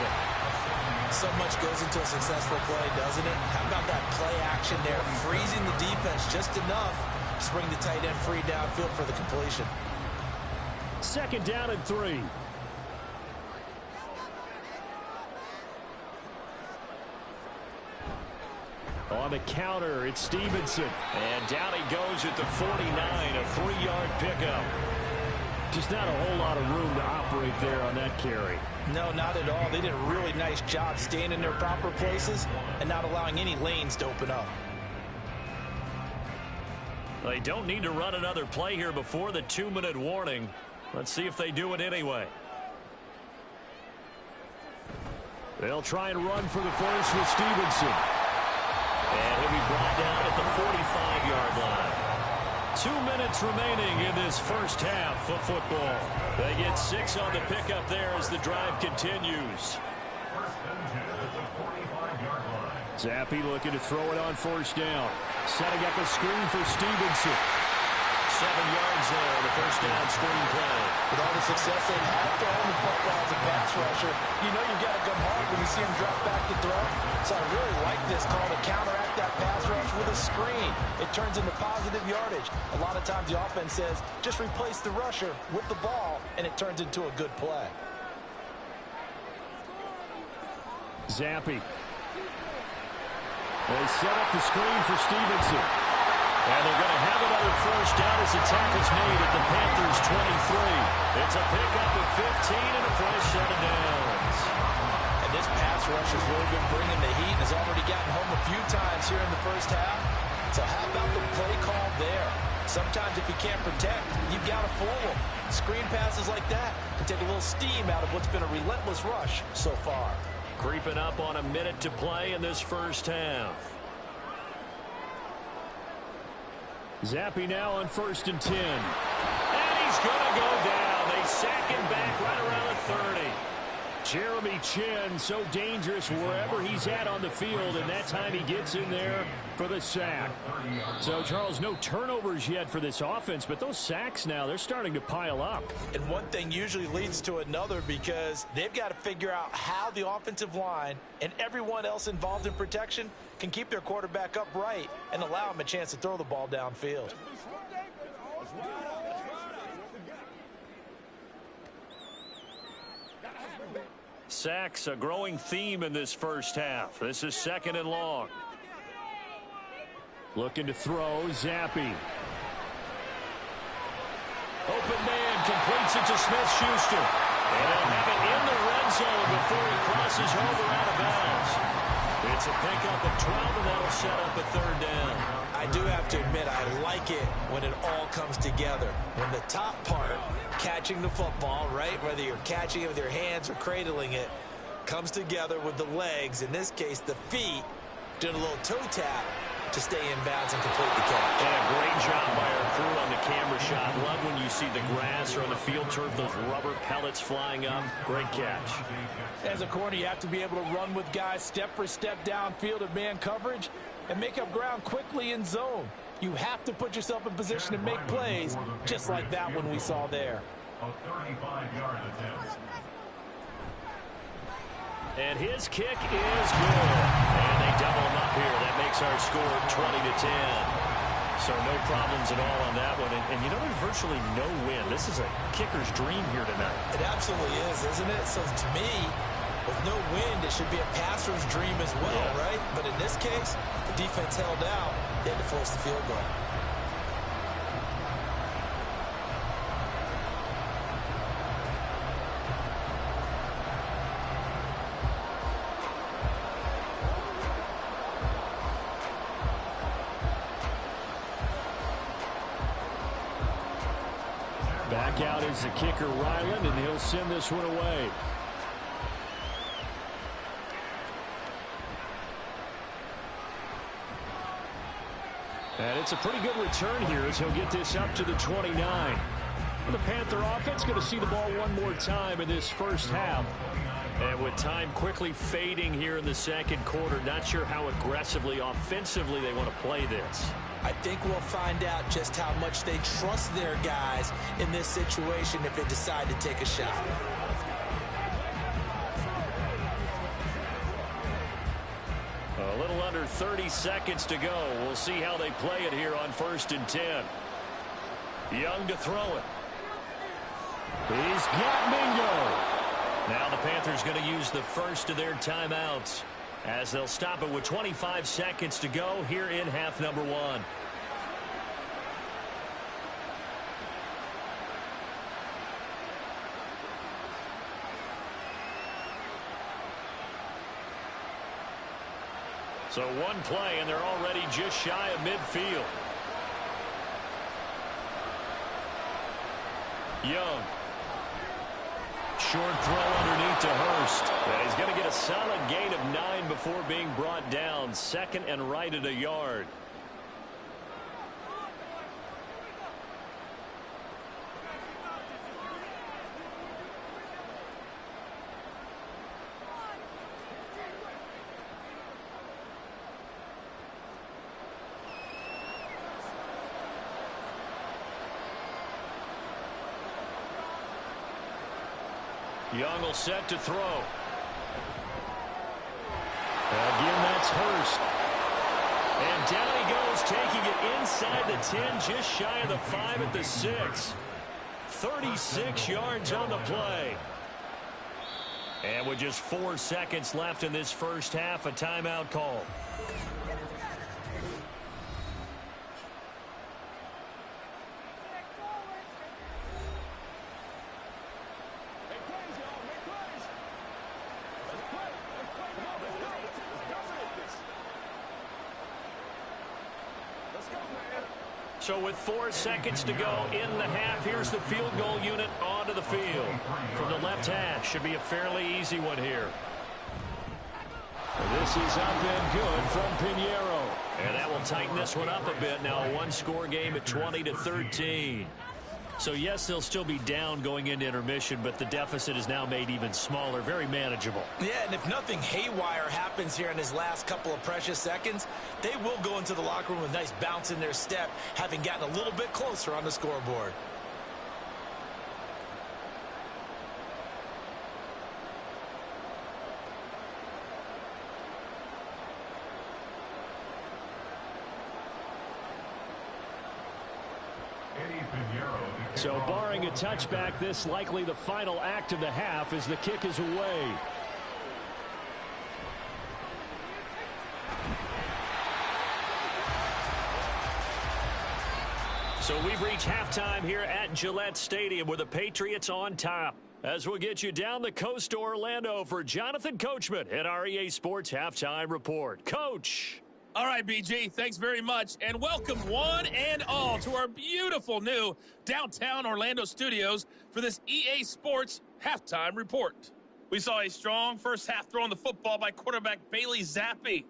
So much goes into a successful play, doesn't it? How about that play action there, freezing the defense just enough to bring the tight end free downfield for the completion. 2nd down and 3. On the counter, it's Stevenson. And down he goes at the 49, a 3-yard pickup. Just not a whole lot of room to operate there on that carry. No, not at all. They did a really nice job staying in their proper places and not allowing any lanes to open up. They don't need to run another play here before the 2-minute warning. Let's see if they do it anyway. They'll try and run for the first with Stevenson. And he'll be brought down at the 45-yard line. 2 minutes remaining in this first half of football. They get 6 on the pickup there as the drive continues. Zappy looking to throw it on 1st down. Setting up a screen for Stevenson. 7 yards there, the 1st down screen play. With all the success they've had throwing the football as a pass rusher, you know you've got to come hard when you see him drop back to throw. So I really like this call to counteract that pass rush with a screen. It turns into positive yardage. A lot of times the offense says, just replace the rusher with the ball, and it turns into a good play. Zappy. They set up the screen for Stevenson. And they're going to have another first down as the tackle's made at the Panthers' 23. It's a pickup of 15 and a fresh set of downs. And this pass rush has really been bringing the heat and has already gotten home a few times here in the first half. So how about the play call there? Sometimes if you can't protect, you've got to fool them. Screen passes like that can take a little steam out of what's been a relentless rush so far. Creeping up on a minute to play in this first half. Zappy now on 1st and 10. And he's going to go down. They sack him back right around the 30. Jeremy Chin, so dangerous wherever he's at on the field, and that time he gets in there for the sack. So, Charles, no turnovers yet for this offense, but those sacks now, they're starting to pile up. And one thing usually leads to another because they've got to figure out how the offensive line and everyone else involved in protection can keep their quarterback upright and allow him a chance to throw the ball downfield. Sacks, a growing theme in this first half. This is 2nd and long. Looking to throw, Zappy. Open man, completes it to Smith-Schuster. And they'll have it in the red zone before he crosses over out of bounds. It's a pickup of 12, and that'll set up a 3rd down. I do have to admit, I like it when it all comes together. When the top part, catching the football, right, whether you're catching it with your hands or cradling it, comes together with the legs, in this case the feet, doing a little toe tap to stay in bounds and complete the catch. And a great job by our crew on the camera shot. Love when you see the grass or on the field turf, those rubber pellets flying up. Great catch. As a corner, you have to be able to run with guys step for step downfield of man coverage and make up ground quickly in zone. You have to put yourself in position to make plays, just like that one we saw there. A 35-yard attempt. And his kick is good. And they double him up here. That makes our score 20-10. So no problems at all on that one. And you know, there's virtually no win. This is a kicker's dream here tonight. It absolutely is, isn't it? So to me, with no wind, it should be a passer's dream as well, right? But in this case, the defense held out. They had to force the field goal. Back out is the kicker, Ryland, and he'll send this one away. And it's a pretty good return here as he'll get this up to the 29. And the Panther offense going to see the ball one more time in this first half. And with time quickly fading here in the second quarter, not sure how aggressively, offensively they want to play this. I think we'll find out just how much they trust their guys in this situation if they decide to take a shot. A little under 30 seconds to go. We'll see how they play it here on 1st and 10. Young to throw it. He's got Mingo. Now the Panthers going to use the first of their timeouts as they'll stop it with 25 seconds to go here in half number 1. So one play, and they're already just shy of midfield. Young. Short throw underneath to Hurst. And he's going to get a solid gain of 9 before being brought down. Second and right at a yard. Young will set to throw. Again, that's Hurst. And down he goes, taking it inside the 10, just shy of the 5 at the 6. 36 yards on the play. And with just 4 seconds left in this first half, a timeout call. So with 4 seconds to go in the half, here's the field goal unit onto the field. From the left hash, should be a fairly easy one here. This is up and good from Pinheiro. And that will tighten this one up a bit. Now a one-score game at 20-13. So yes, they'll still be down going into intermission, but the deficit is now made even smaller, very manageable. Yeah, and if nothing haywire happens here in his last couple of precious seconds, they will go into the locker room with a nice bounce in their step, having gotten a little bit closer on the scoreboard. So barring a touchback, this likely the final act of the half as the kick is away. So we've reached halftime here at Gillette Stadium with the Patriots on top. As we'll get you down the coast to Orlando for Jonathan Coachman at our EA Sports Halftime Report. Coach. All right, BG, thanks very much, and welcome one and all to our beautiful new downtown Orlando studios for this EA Sports Halftime Report. We saw a strong first half throwing the football by quarterback Bailey Zappi.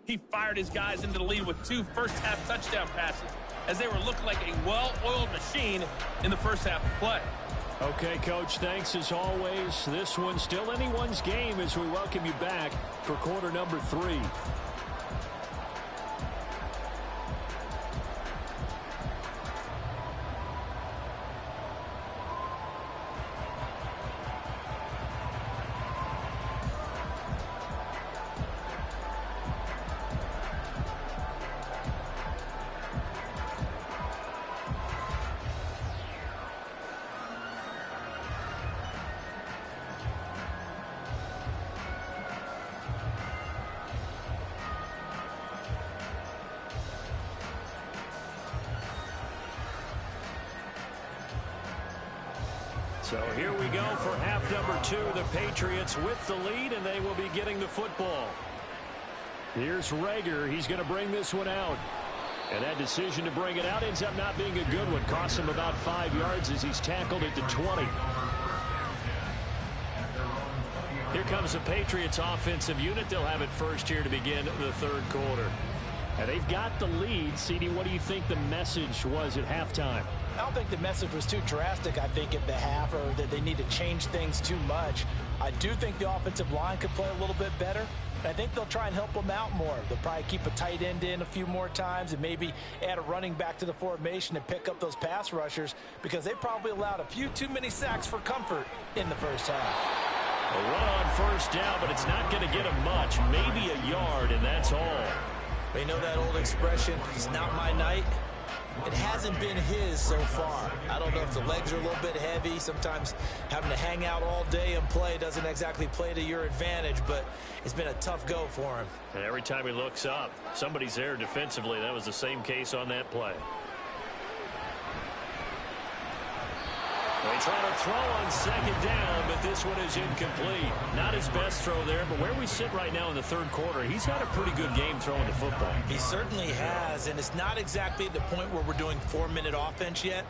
He fired his guys into the lead with 2 first-half touchdown passes as they were looking like a well-oiled machine in the first half of play. Okay, Coach, thanks as always. This one's still anyone's game as we welcome you back for quarter number 3. So here we go for half number 2. The Patriots with the lead, and they will be getting the football. Here's Rager. He's going to bring this one out. And that decision to bring it out ends up not being a good one. Costs him about 5 yards as he's tackled at the 20. Here comes the Patriots offensive unit. They'll have it first here to begin the third quarter. And they've got the lead. CD, what do you think the message was at halftime? I don't think the message was too drastic, I think, at the half, or that they need to change things too much. I do think the offensive line could play a little bit better. I think they'll try and help them out more. They'll probably keep a tight end in a few more times and maybe add a running back to the formation and pick up those pass rushers, because they probably allowed a few too many sacks for comfort in the first half. A run on first down, but it's not going to get him much. Maybe a yard, and that's all. They know that old expression, it's not my night. It hasn't been his so far. I don't know if the legs are a little bit heavy. Sometimes having to hang out all day and play doesn't exactly play to your advantage, but it's been a tough go for him. And every time he looks up, somebody's there defensively. That was the same case on that play. They try to throw on second down, but this one is incomplete. Not his best throw there, but where we sit right now in the third quarter, he's had a pretty good game throwing the football. He certainly has, and it's not exactly at the point where we're doing 4-minute offense yet,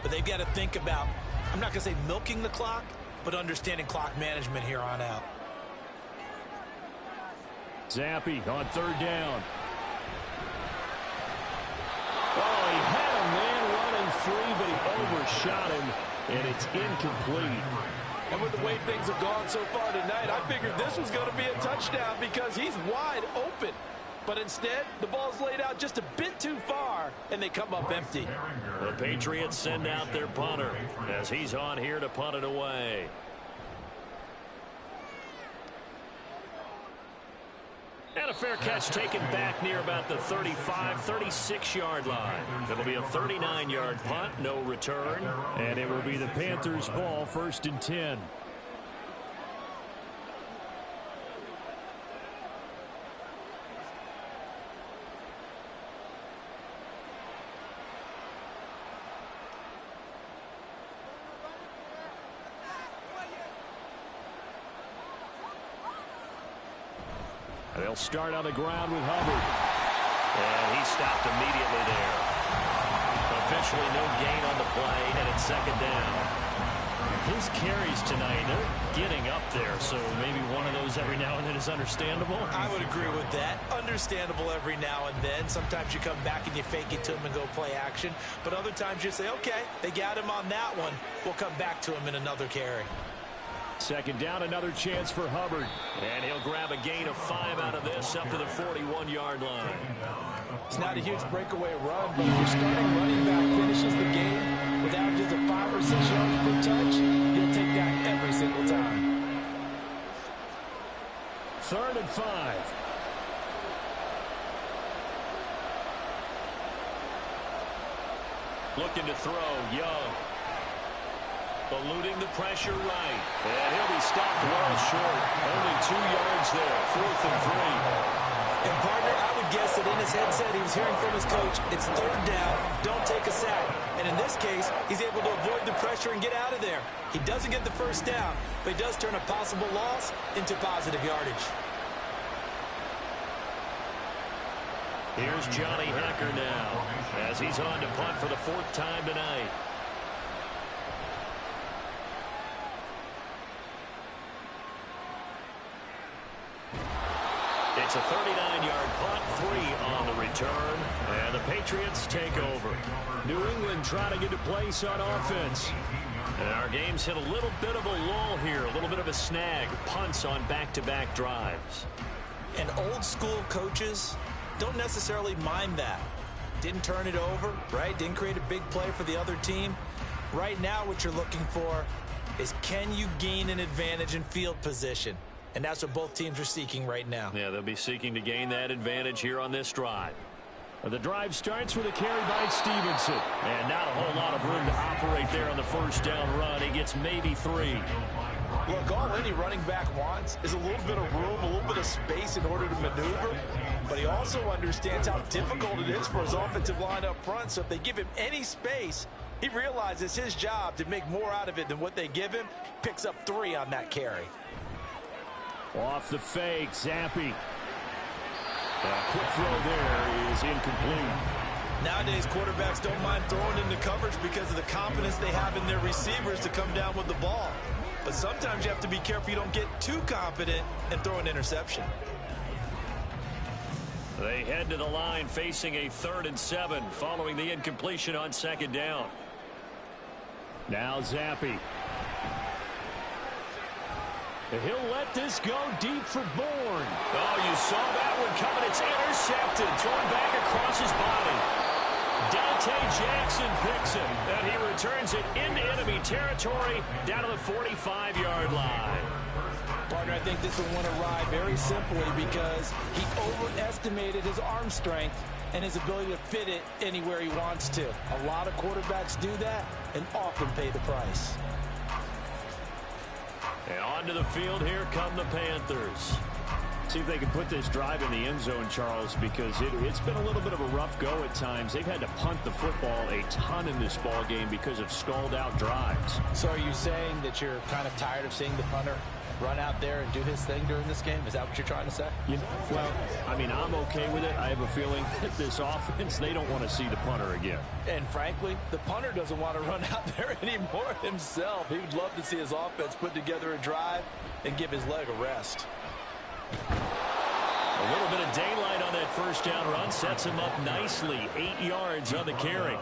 but they've got to think about, I'm not going to say milking the clock, but understanding clock management here on out. Zappi on third down. Oh, he had a man running free, but he overshot him. And it's incomplete. And with the way things have gone so far tonight, I figured this was going to be a touchdown because he's wide open. But instead, the ball's laid out just a bit too far, and they come up empty. The Patriots send out their punter as he's on here to punt it away. And a fair catch taken back near about the 35, 36-yard line. It'll be a 39-yard punt, no return. And it will be the Panthers' ball, 1st and 10. They'll start on the ground with Hubbard. And he stopped immediately there. Officially no gain on the play, and it's second down. His carries tonight, they're getting up there, so maybe one of those every now and then is understandable. I would agree with that. Understandable every now and then. Sometimes you come back and you fake it to him and go play action. But other times you say, okay, they got him on that one. We'll come back to him in another carry. Second down, another chance for Hubbard. And he'll grab a gain of 5 out of this up to the 41-yard line. It's not a huge breakaway run, but if your starting running back finishes the game with averages of 5 or 6 yards per touch, you'll take that every single time. 3rd and 5. Looking to throw, Young. Eluding the pressure right. And he'll be stopped well short. Only 2 yards there. 4th and 3. And partner, I would guess that in his headset he was hearing from his coach, it's 3rd down, don't take a sack. And in this case, he's able to avoid the pressure and get out of there. He doesn't get the first down, but he does turn a possible loss into positive yardage. Here's Johnny Hecker now as he's on to punt for the 4th time tonight. It's a 39-yard punt, 3 on the return, and the Patriots take over. New England trying to get to place on offense. And our game's hit a little bit of a lull here, a little bit of a snag. Punts on back-to-back drives. And old-school coaches don't necessarily mind that. Didn't turn it over, right? Didn't create a big play for the other team. Right now what you're looking for is, can you gain an advantage in field position? And that's what both teams are seeking right now. Yeah, they'll be seeking to gain that advantage here on this drive. The drive starts with a carry by Stevenson. And not a whole lot of room to operate there on the first down run. He gets maybe 3. Look, all any running back wants is a little bit of room, a little bit of space in order to maneuver. But he also understands how difficult it is for his offensive line up front. So if they give him any space, He realizes his job to make more out of it than what they give him. Picks up 3 on that carry. Off the fake, Zampi. A quick throw there is incomplete. Nowadays, quarterbacks don't mind throwing into coverage because of the confidence they have in their receivers to come down with the ball. But sometimes you have to be careful you don't get too confident and throw an interception. They head to the line facing a 3rd and 7 following the incompletion on 2nd down. Now Zampi. He'll let this go deep for Bourne. Oh, you saw that one coming. It's intercepted. Thrown back across his body. Dante Jackson picks it, and he returns it into enemy territory down to the 45-yard line. Partner, I think this will want to ride very simply because he overestimated his arm strength and his ability to fit it anywhere he wants to. A lot of quarterbacks do that and often pay the price. And onto the field, here come the Panthers. See if they can put this drive in the end zone, Charles, because it's been a little bit of a rough go at times. They've had to punt the football a ton in this ball game because of stalled-out drives. So are you saying that you're kind of tired of seeing the punter run out there and do his thing during this game? Is that what you're trying to say? Well, I mean, I'm okay with it. I have a feeling that this offense, they don't want to see the punter again. And frankly, the punter doesn't want to run out there anymore himself. He would love to see his offense put together a drive and give his leg a rest. A little bit of daylight on that 1st down run sets him up nicely. 8 yards on the carry.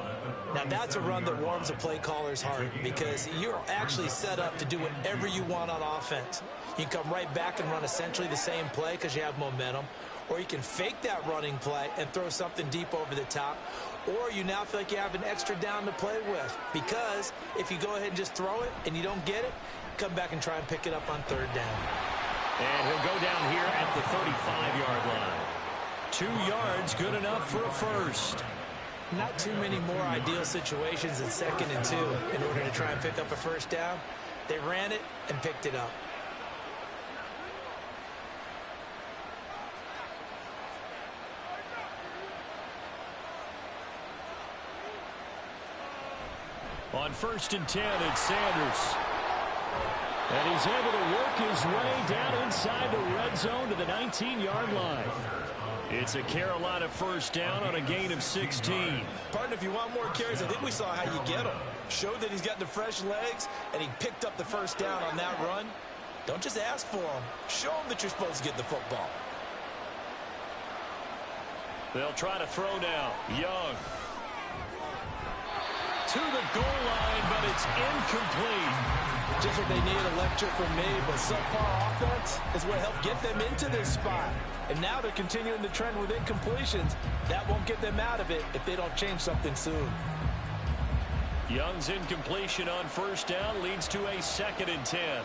Now that's a run that warms a play caller's heart because you're actually set up to do whatever you want on offense. You can come right back and run essentially the same play because you have momentum, or you can fake that running play and throw something deep over the top, or you now feel like you have an extra down to play with because if you go ahead and just throw it and you don't get it, come back and try and pick it up on 3rd down. And he'll go down here at the 35-yard line. 2 yards, good enough for a first. Not too many more ideal situations than 2nd and 2 in order to try and pick up a 1st down. They ran it and picked it up. On 1st and 10, it's Sanders. And he's able to work his way down inside the red zone to the 19-yard line. It's a Carolina 1st down on a gain of 16. Partner, if you want more carries, I think we saw how you get them. Showed that he's got the fresh legs, and he picked up the 1st down on that run. Don't just ask for them. Show them that you're supposed to get the football. They'll try to throw now. Young. To the goal line, but it's incomplete. Just what they need, a lecture from me, but subpar offense is what helped get them into this spot. And now they're continuing the trend with incompletions. That won't get them out of it if they don't change something soon. Young's incompletion on 1st down leads to a 2nd and 10.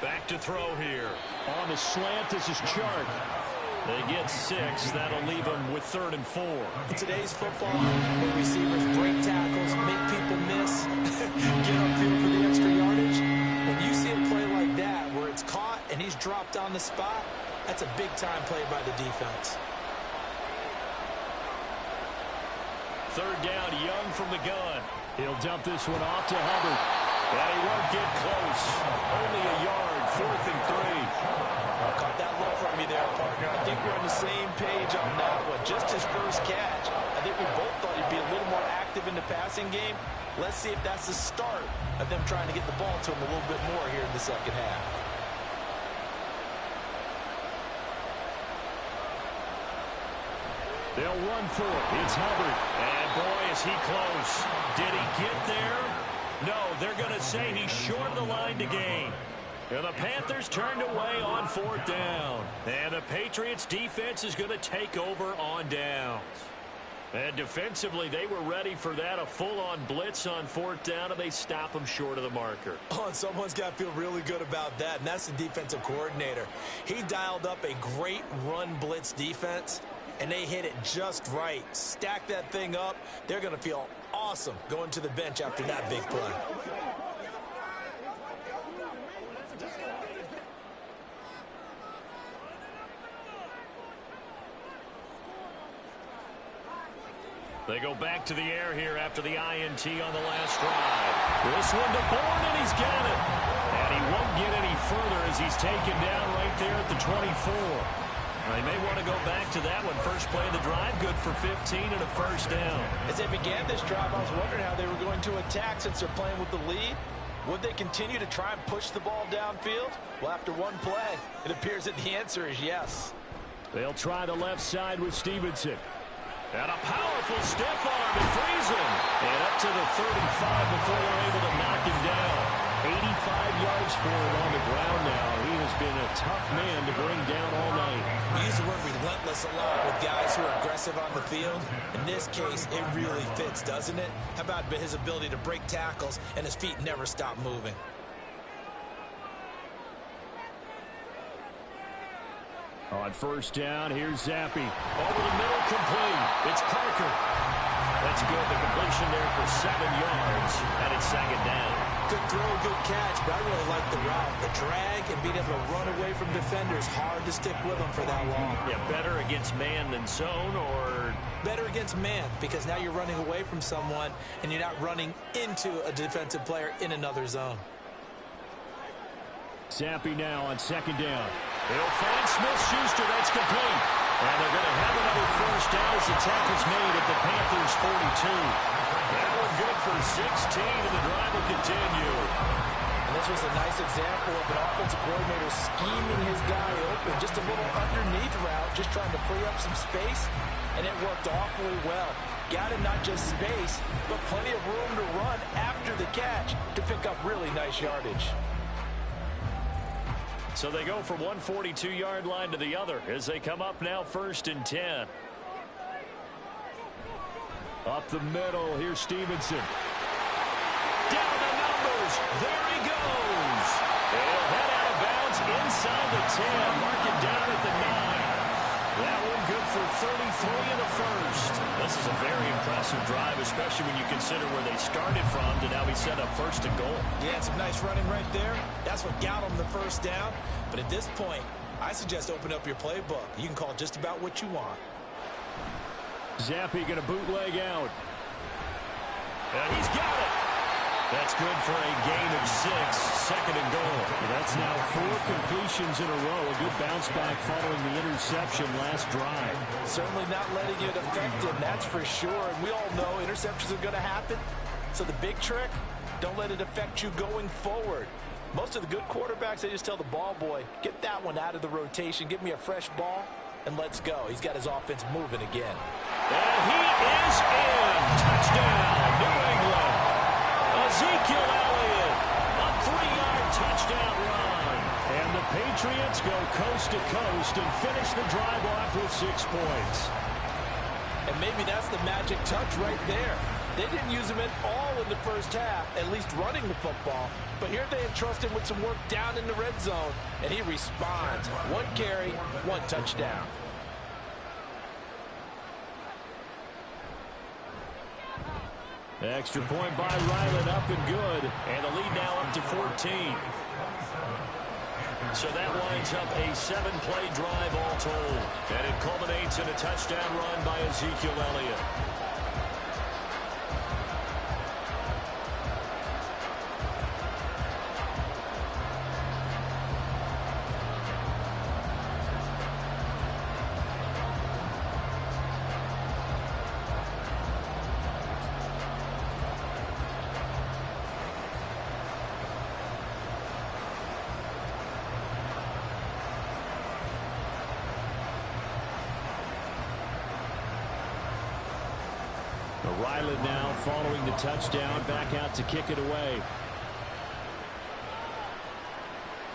Back to throw here. On the slant, this is Chark. They get 6. That'll leave them with 3rd and 4. In today's football, where receivers break tackles, make people miss, get upfield for the extra yardage, when you see a play like that where it's caught and he's dropped on the spot, that's a big-time play by the defense. 3rd down, Young from the gun. He'll dump this one off to Hubbard. And he won't get close. Only a yard, 4th and 3. Caught that look from me there, partner. I think we're on the same page on that one. Just his first catch. I think we both thought he'd be a little more active in the passing game. Let's see if that's the start of them trying to get the ball to him a little bit more here in the 2nd half. They'll run for it. It's Hubbard. And boy, is he close. Did he get there? No, they're going to say he's short of the line to gain. And the Panthers turned away on 4th down. And the Patriots defense is going to take over on downs. And defensively, they were ready for that, a full-on blitz on 4th down, and they stop them short of the marker. Oh, and someone's got to feel really good about that, and that's the defensive coordinator. He dialed up a great run blitz defense, and they hit it just right. Stack that thing up. They're going to feel awesome going to the bench after that big play. They go back to the air here after the INT on the last drive. This one to Bourne, and he's got it. And he won't get any further as he's taken down right there at the 24. They may want to go back to that one. First play of the drive, good for 15 and a first down. As they began this drive, I was wondering how they were going to attack since they're playing with the lead. Would they continue to try and push the ball downfield? Well, after one play, it appears that the answer is yes. They'll try the left side with Stevenson. And a powerful stiff arm to freeze him. And up to the 35 before they're able to knock him down. 85 yards for him on the ground now. He has been a tough man to bring down all night. We use the word relentless a lot with guys who are aggressive on the field. In this case, it really fits, doesn't it? How about his ability to break tackles and his feet never stop moving? On first down, here's Zappi. Over the middle, complete. It's Parker. That's good. The completion there for 7 yards, and it's second down. Good throw, good catch, but I really like the route. The drag and being able to run away from defenders, hard to stick with them for that long. Yeah, better against man than zone, or? Better against man, because now you're running away from someone, and you're not running into a defensive player in another zone. Zappi now on second down. They'll find Smith-Schuster. That's complete. And they're going to have another first down as the tackle's made at the Panthers' 42. That one good for 16, and the drive will continue. And this was a nice example of an offensive coordinator scheming his guy open. Just a little underneath route, just trying to free up some space, and it worked awfully well. Got him not just space, but plenty of room to run after the catch to pick up really nice yardage. So they go from one 42-yard line to the other as they come up now first and 10. Up the middle, here's Stevenson. Down the numbers. There he goes. He'll head out of bounds inside the 10. Mark it down at the 9. That one good for 33 in the first. This is a very impressive drive, especially when you consider where they started from to now be set up first and goal. Yeah, some nice running right there. That's what got them the first down. But at this point, I suggest open up your playbook. You can call just about what you want. Zappi going to bootleg out. And he's got it. That's good for a gain of 6, second and goal. That's now 4 completions in a row. A good bounce back following the interception last drive. Certainly not letting it affect him, that's for sure. And we all know interceptions are going to happen. So the big trick, don't let it affect you going forward. Most of the good quarterbacks, they just tell the ball boy, get that one out of the rotation, give me a fresh ball, and let's go. He's got his offense moving again. And he is in. Touchdown, New England. Ezekiel Elliott, a 3-yard touchdown run. And the Patriots go coast to coast and finish the drive off with 6 points. And maybe that's the magic touch right there. They didn't use him at all in the first half, at least running the football. But here they entrust him with some work down in the red zone, and he responds. 1 carry, 1 touchdown. Extra point by Ryland, up and good. And the lead now up to 14. So that winds up a 7-play drive all told. And it culminates in a touchdown run by Ezekiel Elliott. Ryland now following the touchdown, back out to kick it away.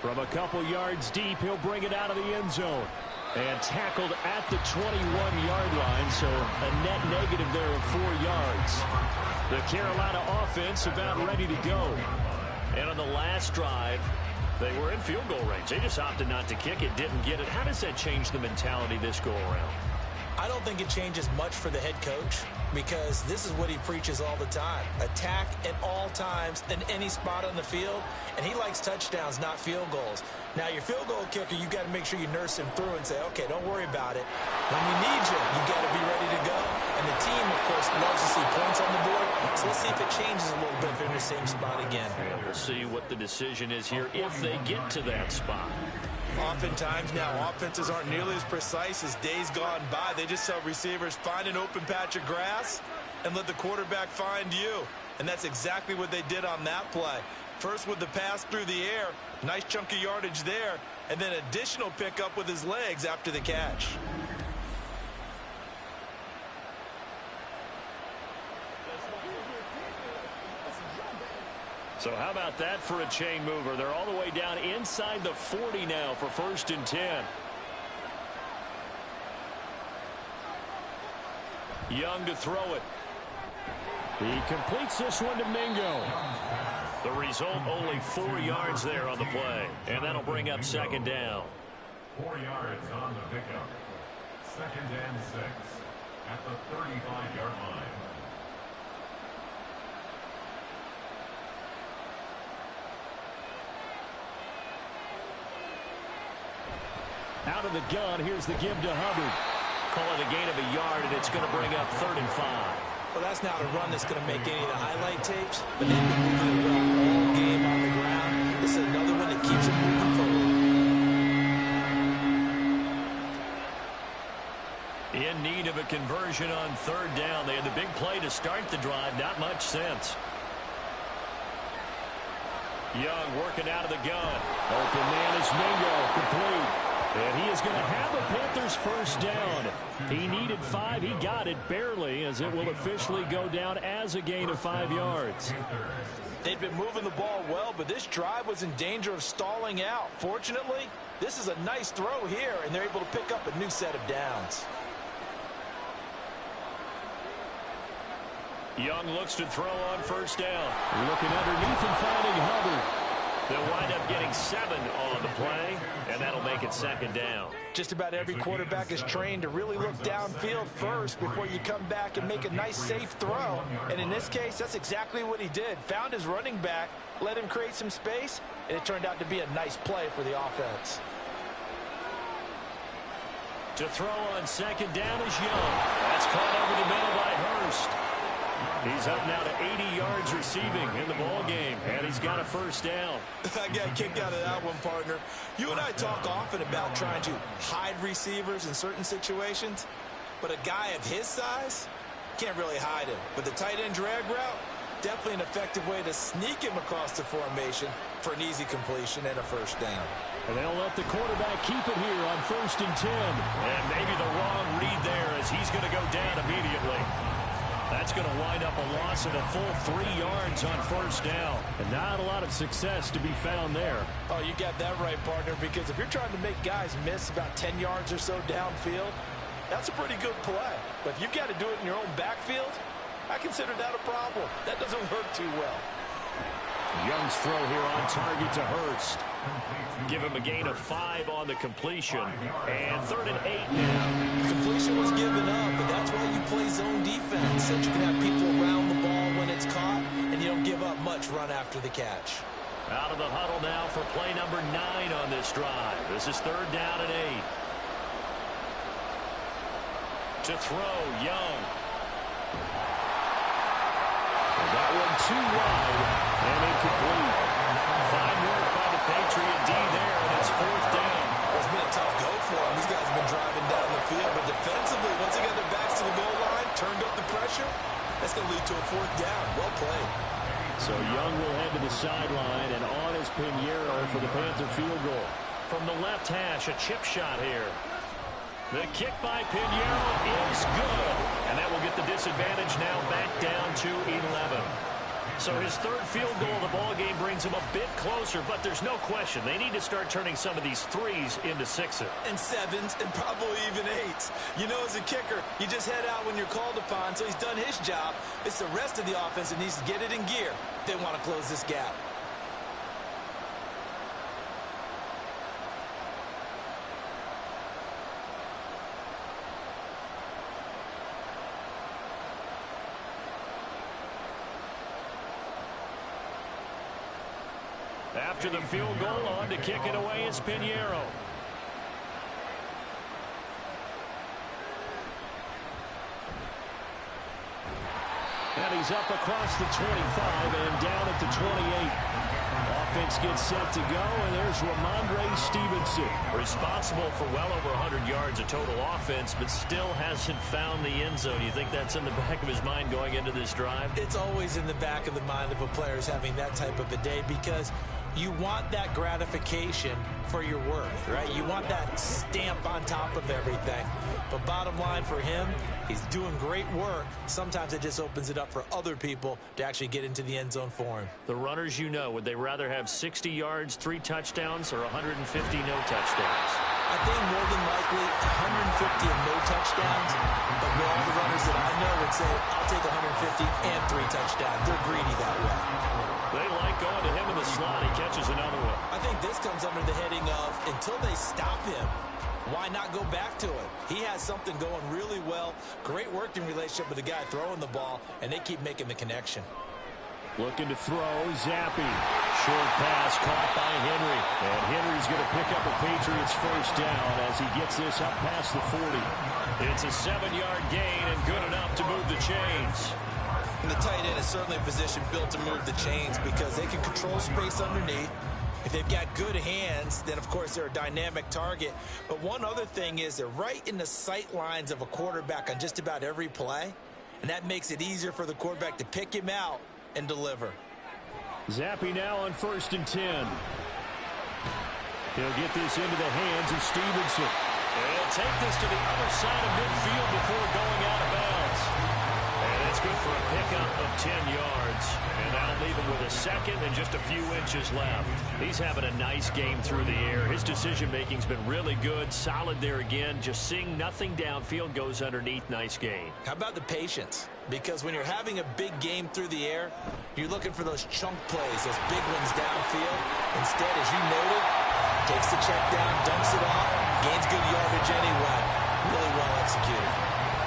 From a couple yards deep, he'll bring it out of the end zone. And tackled at the 21-yard line, so a net negative there of 4 yards. The Carolina offense about ready to go. And on the last drive, they were in field goal range. They just opted not to kick it, didn't get it. How does that change the mentality this go around? I don't think it changes much for the head coach because this is what he preaches all the time. Attack at all times in any spot on the field, and he likes touchdowns, not field goals. Now, your field goal kicker, you got to make sure you nurse him through and say, okay, don't worry about it. When we need you, you got to be ready to go. And the team, of course, loves to see points on the board. So let's see if it changes a little bit if they're in the same spot again. And we'll see what the decision is here if they get to that spot. Oftentimes now, offenses aren't nearly as precise as days gone by. They just tell receivers, find an open patch of grass and let the quarterback find you. And that's exactly what they did on that play. First with the pass through the air, nice chunk of yardage there, and then additional pickup with his legs after the catch. So how about that for a chain mover? They're all the way down inside the 40 now for 1st and 10. Young to throw it. He completes this one to Mingo. The result, only 4 yards there on the play. And that'll bring up 2nd down. 4 yards on the pickup. 2nd and 6 at the 35-yard line. Out of the gun, here's the give to Hubbard. Call it a gain of a yard, and it's going to bring up 3rd and 5. Well, that's not a run that's going to make any of the highlight tapes, but they've been moving it well all game on the ground. This is another one that keeps it moving forward. In need of a conversion on 3rd down. They had the big play to start the drive. Not much sense. Young working out of the gun. Open man is Mingo. Complete. And he is going to have a Panthers 1st down. He needed 5. He got it barely, as it will officially go down as a gain of 5 yards. They've been moving the ball well, but this drive was in danger of stalling out. Fortunately, this is a nice throw here, and they're able to pick up a new set of downs. Young looks to throw on 1st down. Looking underneath and finding Hubbard. They'll wind up getting 7 on the play, and that'll make it 2nd down. Just about every quarterback is trained to really look downfield first before you come back and make a nice, safe throw. And in this case, that's exactly what he did. Found his running back, let him create some space, and it turned out to be a nice play for the offense. To throw on 2nd down is Young. That's caught over the middle by Hurst. He's up now to 80 yards receiving in the ball game, and he's got a 1st down. I got a kick out of that one, partner. You and I talk often about trying to hide receivers in certain situations, but a guy of his size can't really hide him. But the tight end drag route, definitely an effective way to sneak him across the formation for an easy completion and a 1st down. And they'll let the quarterback keep it here on 1st and 10. And maybe the wrong read there, as he's going to go down immediately. That's going to wind up a loss of a full 3 yards on 1st down. And not a lot of success to be found there. Oh, you got that right, partner, because if you're trying to make guys miss about 10 yards or so downfield, that's a pretty good play. But if you've got to do it in your own backfield, I consider that a problem. That doesn't work too well. Young's throw here on target to Hurst. Give him a gain of 5 on the completion. And 3rd and 8 now. Completion was given up, but that's why you play zone defense, so you can have people around the ball when it's caught, and you don't give up much run after the catch. Out of the huddle now for play number 9 on this drive. This is 3rd down and 8. To throw, Young. And that one too wide and incomplete. Fine work by the Patriot D there, and it's 4th down. Well, it's been a tough go for them. These guys have been driving down the field, but defensively, once they got their backs to the goal line, turned up the pressure, that's going to lead to a 4th down. Well played. So Young will head to the sideline, and on is Pinheiro for the Panther field goal. From the left hash, a chip shot here. The kick by Pinheiro is good, and that will get the disadvantage now back down to 11. So his 3rd field goal of the ball game brings him a bit closer, but there's no question they need to start turning some of these 3s into 6s. And 7s, and probably even 8s. You know, as a kicker, you just head out when you're called upon, so he's done his job. It's the rest of the offense that needs to get it in gear. They want to close this gap. After the field goal, on to kick it away is Pinheiro. And he's up across the 25 and down at the 28. Offense gets set to go, and there's Ramondre Stevenson. Responsible for well over 100 yards of total offense, but still hasn't found the end zone. You think that's in the back of his mind going into this drive? It's always in the back of the mind of a player who's having that type of a day, because you want that gratification for your work, right? You want that stamp on top of everything. But bottom line for him, he's doing great work. Sometimes it just opens it up for other people to actually get into the end zone for him. The runners, you know, would they rather have 60 yards, 3 touchdowns, or 150 no touchdowns? I think more than likely 150 and no touchdowns. But all the runners that I know would say, I'll take 150 and 3 touchdowns. They're greedy that way. They like going to him in the slot. He catches another one. I think this comes under the heading of, until they stop him, why not go back to it? He has something going really well. Great working relationship with the guy throwing the ball, and they keep making the connection. Looking to throw, Zappi. Short pass caught by Henry. And Henry's going to pick up a Patriots first down as he gets this up past the 40. It's a 7-yard gain and good enough to move the chains. And the tight end is certainly a position built to move the chains because they can control space underneath. If they've got good hands, then, of course, they're a dynamic target. But one other thing is they're right in the sight lines of a quarterback on just about every play, and that makes it easier for the quarterback to pick him out and deliver. Zappi now on 1st and 10. He'll get this into the hands of Stevenson. He'll take this to the other side of midfield before going out of bounds. And it's good for a pickup of 10 yards. And that'll leave him with a second and just a few inches left. He's having a nice game through the air. His decision-making's been really good. Solid there again. Just seeing nothing downfield, goes underneath. Nice gain. How about the patience? Because when you're having a big game through the air, you're looking for those chunk plays, those big ones downfield. Instead, as you noted, takes the check down, dumps it off, gains good yardage anyway. Really well executed.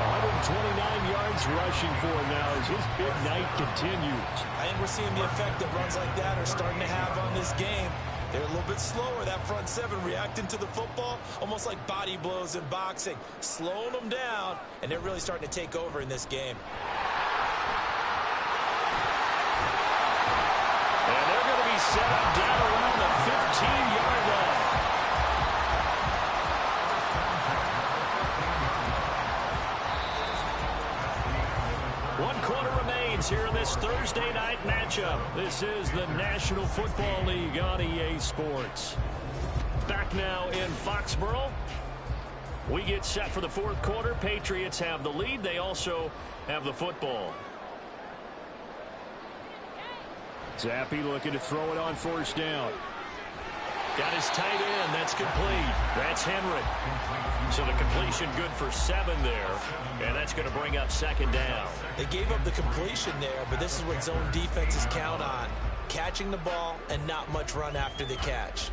129 yards rushing for him now as his big night continues. I think we're seeing the effect that runs like that are starting to have on this game. They're a little bit slower, that front seven, reacting to the football, almost like body blows in boxing, slowing them down, and they're really starting to take over in this game. And they're going to be set up down around the 15-yard line. One quarter remains here in this Thursday night matchup. This is the National Football League on EA Sports. Back now in Foxborough. We get set for the 4th quarter. Patriots have the lead. They also have the football. Zappi looking to throw it on 1st down. Got his tight end. That's complete. That's Henry. So the completion good for 7 there. And that's going to bring up 2nd down. They gave up the completion there, but this is what zone defenses count on. Catching the ball and not much run after the catch.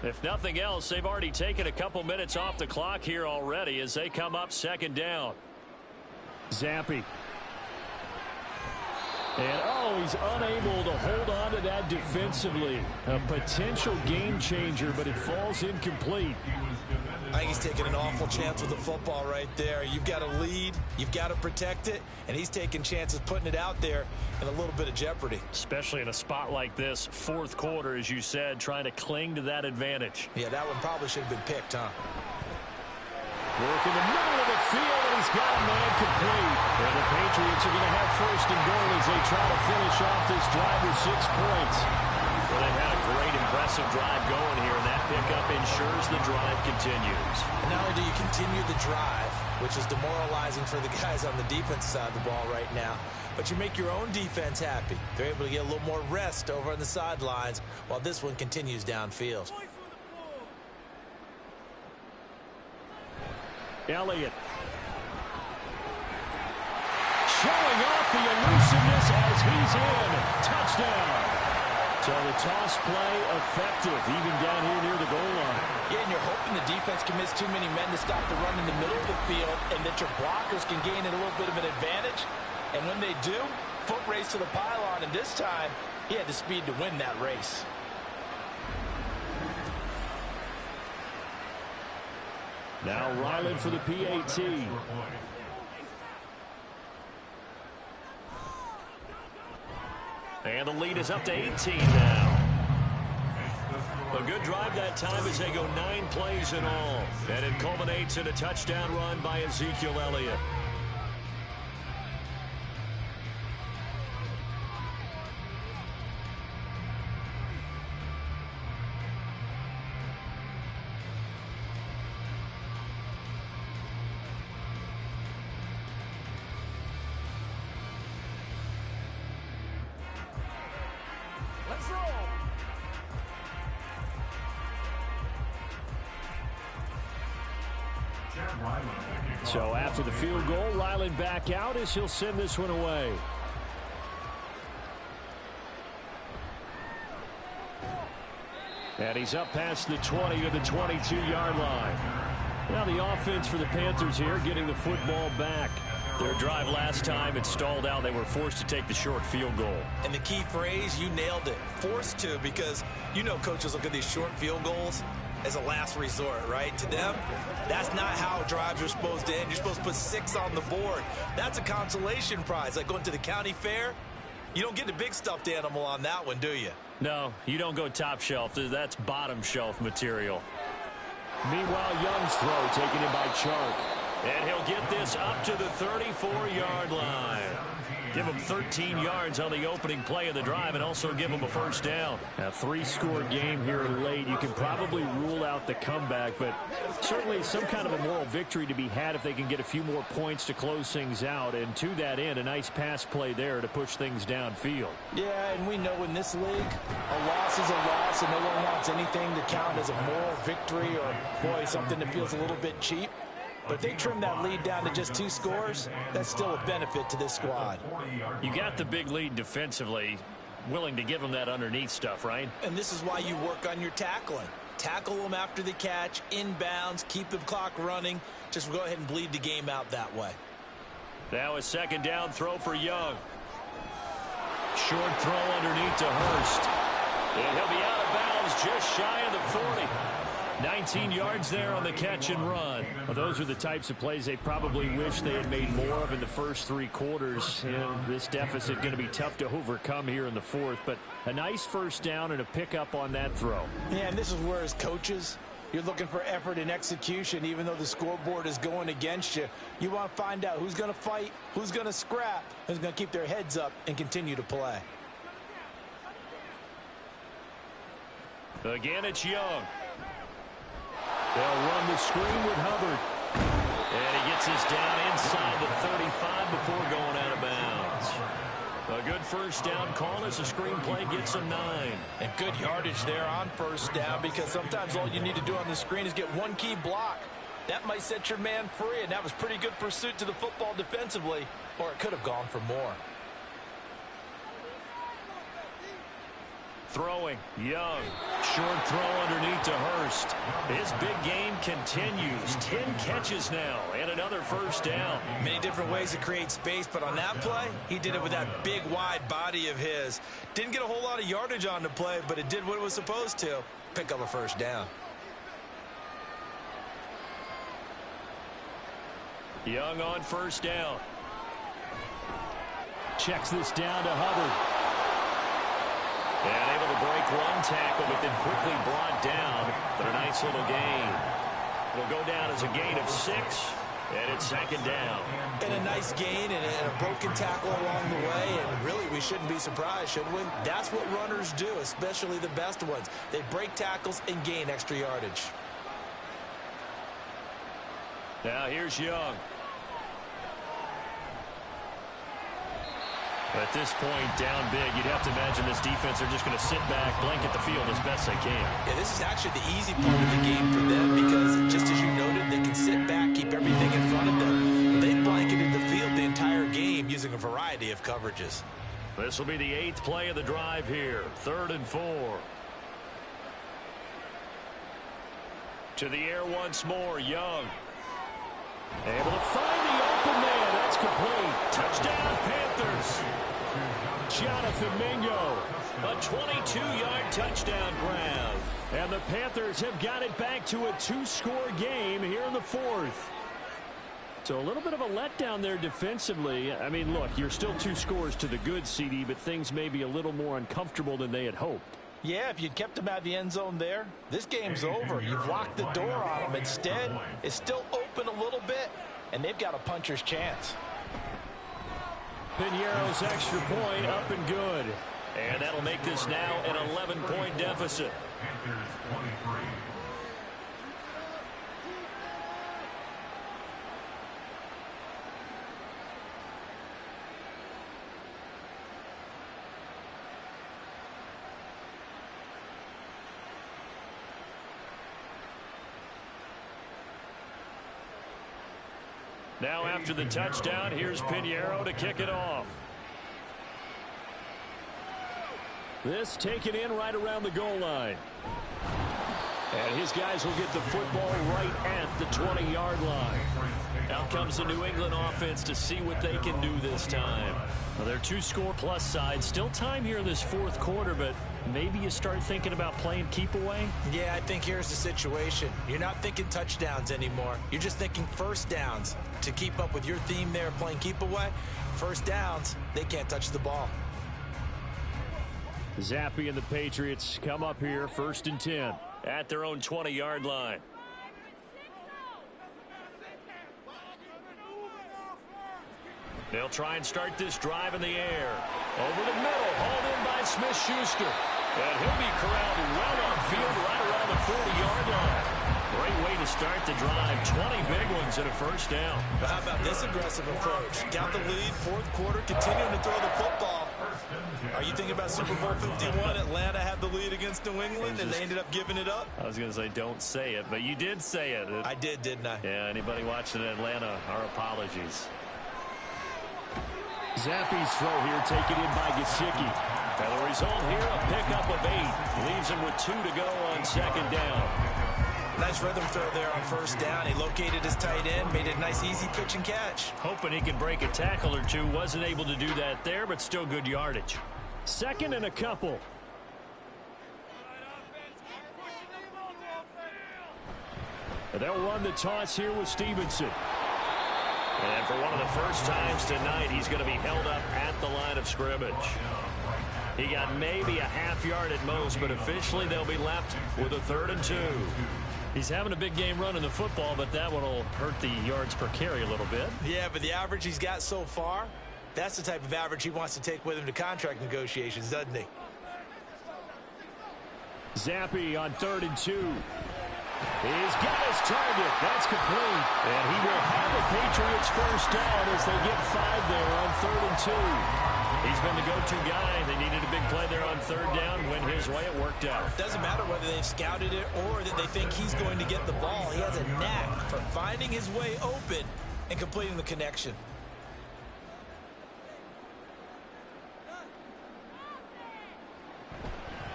If nothing else, they've already taken a couple minutes off the clock here already as they come up 2nd down. Zappi. And, he's unable to hold on to that defensively. A potential game changer, but it falls incomplete. I think he's taking an awful chance with the football right there. You've got to lead, you've got to protect it, and he's taking chances putting it out there in a little bit of jeopardy. Especially in a spot like this, 4th quarter, as you said, trying to cling to that advantage. Yeah, that one probably should have been picked, huh? Work in the middle of the field, and he's got a man complete. And the Patriots are going to have 1st and goal as they try to finish off this drive with 6 points. Well, they've had a great, impressive drive going here, and that pickup ensures the drive continues. And not only do you continue the drive, which is demoralizing for the guys on the defensive side of the ball right now, but you make your own defense happy. They're able to get a little more rest over on the sidelines while this one continues downfield. Elliott. Showing off the elusiveness as he's in. Touchdown. So the toss play effective, even down here near the goal line. Yeah, and you're hoping the defense commits too many men to stop the run in the middle of the field and that your blockers can gain a little bit of an advantage. And when they do, foot race to the pylon, and this time he had the speed to win that race. Now Ryland for the PAT. And the lead is up to 18 now. A good drive that time as they go 9 plays in all. And it culminates in a touchdown run by Ezekiel Elliott. Let's roll. So after the field goal, Ryland back out as he'll send this one away. And he's up past the 20 to the 22-yard line. Now the offense for the Panthers here getting the football back. Their drive last time, it stalled out. They were forced to take the short field goal. And the key phrase, you nailed it. Forced to, because you know coaches look at these short field goals as a last resort, right? To them, that's not how drives are supposed to end. You're supposed to put 6 on the board. That's a consolation prize. Like going to the county fair, you don't get the big stuffed animal on that one, do you? No, you don't go top shelf. That's bottom shelf material. Meanwhile, Young's throw taken in by Chark. And he'll get this up to the 34-yard line. Give him 13 yards on the opening play of the drive and also give him a first down. A 3-score game here late. You can probably rule out the comeback, but certainly some kind of a moral victory to be had if they can get a few more points to close things out. And to that end, a nice pass play there to push things downfield. Yeah, and we know in this league, a loss is a loss, and no one wants anything to count as a moral victory or, boy, something that feels a little bit cheap. But if they trim that lead down to just 2 scores, that's still a benefit to this squad. You got the big lead defensively, willing to give them that underneath stuff, right? And this is why you work on your tackling. Tackle them after the catch, inbounds, keep the clock running. Just go ahead and bleed the game out that way. Now a second down throw for Young. Short throw underneath to Hurst. And he'll be out of bounds just shy of the 40. 19 yards there on the catch and run. Well, those are the types of plays they probably wish they had made more of in the first 3 quarters. And this deficit going to be tough to overcome here in the 4th. But a nice first down and a pickup on that throw. Yeah, and this is where as coaches, you're looking for effort and execution. Even though the scoreboard is going against you, you want to find out who's going to fight, who's going to scrap, who's going to keep their heads up and continue to play. Again, it's Young. They'll run the screen with Hubbard. And he gets us down inside the 35 before going out of bounds. A good first down call as the screen play gets him 9. And good yardage there on first down, because sometimes all you need to do on the screen is get one key block. That might set your man free, and that was pretty good pursuit to the football defensively, or it could have gone for more. Throwing, Young. Short throw underneath to Hurst. His big game continues. 10 catches now and another first down. Many different ways to create space, but on that play, he did it with that big, wide body of his. Didn't get a whole lot of yardage on the play, but it did what it was supposed to. Pick up a first down. Young on first down. Checks this down to Hubbard. And able to break one tackle, but then quickly brought down. But a nice little gain. It'll go down as a gain of 6, and it's second down. And a nice gain and a broken tackle along the way, and really we shouldn't be surprised, should we? That's what runners do, especially the best ones. They break tackles and gain extra yardage. Now here's Young. At this point, down big, you'd have to imagine this defense are just going to sit back, blanket the field as best they can. Yeah, this is actually the easy part of the game for them, because just as you noted, they can sit back, keep everything in front of them. They blanketed the field the entire game using a variety of coverages. This will be the 8th play of the drive here. 3rd and 4. To the air once more, Young. Able to find the open man. That's complete. Touchdown, Panthers. Jonathan Mingo. A 22-yard touchdown grab. And the Panthers have got it back to a 2-score game here in the 4th. So a little bit of a letdown there defensively. I mean, look, you're still 2 scores to the good, CD, but things may be a little more uncomfortable than they had hoped. Yeah, if you'd kept them out of the end zone there, this game's over. You've locked the door on them. Instead, it's still open a little bit, and they've got a puncher's chance. Piñeiro's extra point up and good. And that'll make this now an 11-point deficit. Panthers 23. Now after the touchdown, here's Piñeiro to kick it off. This taken in right around the goal line. And his guys will get the football right at the 20-yard line. Out comes the New England offense to see what they can do this time. Well, they're 2-score-plus side. Still time here in this 4th quarter, but maybe you start thinking about playing keep away? Yeah, I think here's the situation. You're not thinking touchdowns anymore. You're just thinking first downs. To keep up with your theme there, playing keep away, first downs, they can't touch the ball. Zappi and the Patriots come up here 1st and 10 at their own 20-yard line. They'll try and start this drive in the air. Over the middle, hauled in by Smith-Schuster. And he'll be corralled well on field right around the 40-yard line. Great way to start the drive. 20 big ones and a first down. But how about this aggressive approach? Got the lead, 4th quarter, continuing to throw the football. Are you thinking about Super Bowl 51? Atlanta had the lead against New England, and they ended up giving it up? I was going to say don't say it, but you did say it. I did, didn't I? Yeah, anybody watching Atlanta, our apologies. Zappi's throw here taken in by Gesicki. And the result here, a pickup of 8. Leaves him with 2 to go on 2nd down. Nice rhythm throw there on 1st down. He located his tight end, made it a nice easy pitch and catch. Hoping he can break a tackle or two. Wasn't able to do that there, but still good yardage. 2nd and a couple. And they'll run the toss here with Stevenson. And for one of the first times tonight, he's going to be held up at the line of scrimmage. He got maybe a half yard at most, but officially they'll be left with a 3rd and 2. He's having a big game running the football, but that one will hurt the yards per carry a little bit. Yeah, but the average he's got so far, that's the type of average he wants to take with him to contract negotiations, doesn't he? Zappi on 3rd and 2. He's got his target. That's complete. And he will have the Patriots first down as they get 5 there on 3rd and 2. He's been the go-to guy. They needed a big play there on 3rd down. Went his way. It worked out. Doesn't matter whether they've scouted it or that they think he's going to get the ball. He has a knack for finding his way open and completing the connection.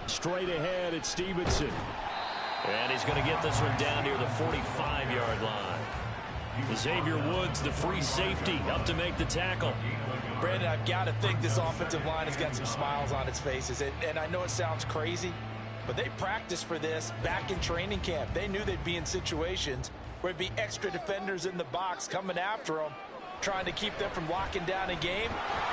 Straight ahead, it's Stevenson. And he's going to get this one down near the 45-yard line. Xavier Woods, the free safety, up to make the tackle. Brandon, I've got to think this offensive line has got some smiles on its faces. And I know it sounds crazy, but they practiced for this back in training camp. They knew they'd be in situations where there'd be extra defenders in the box coming after them, trying to keep them from locking down a game.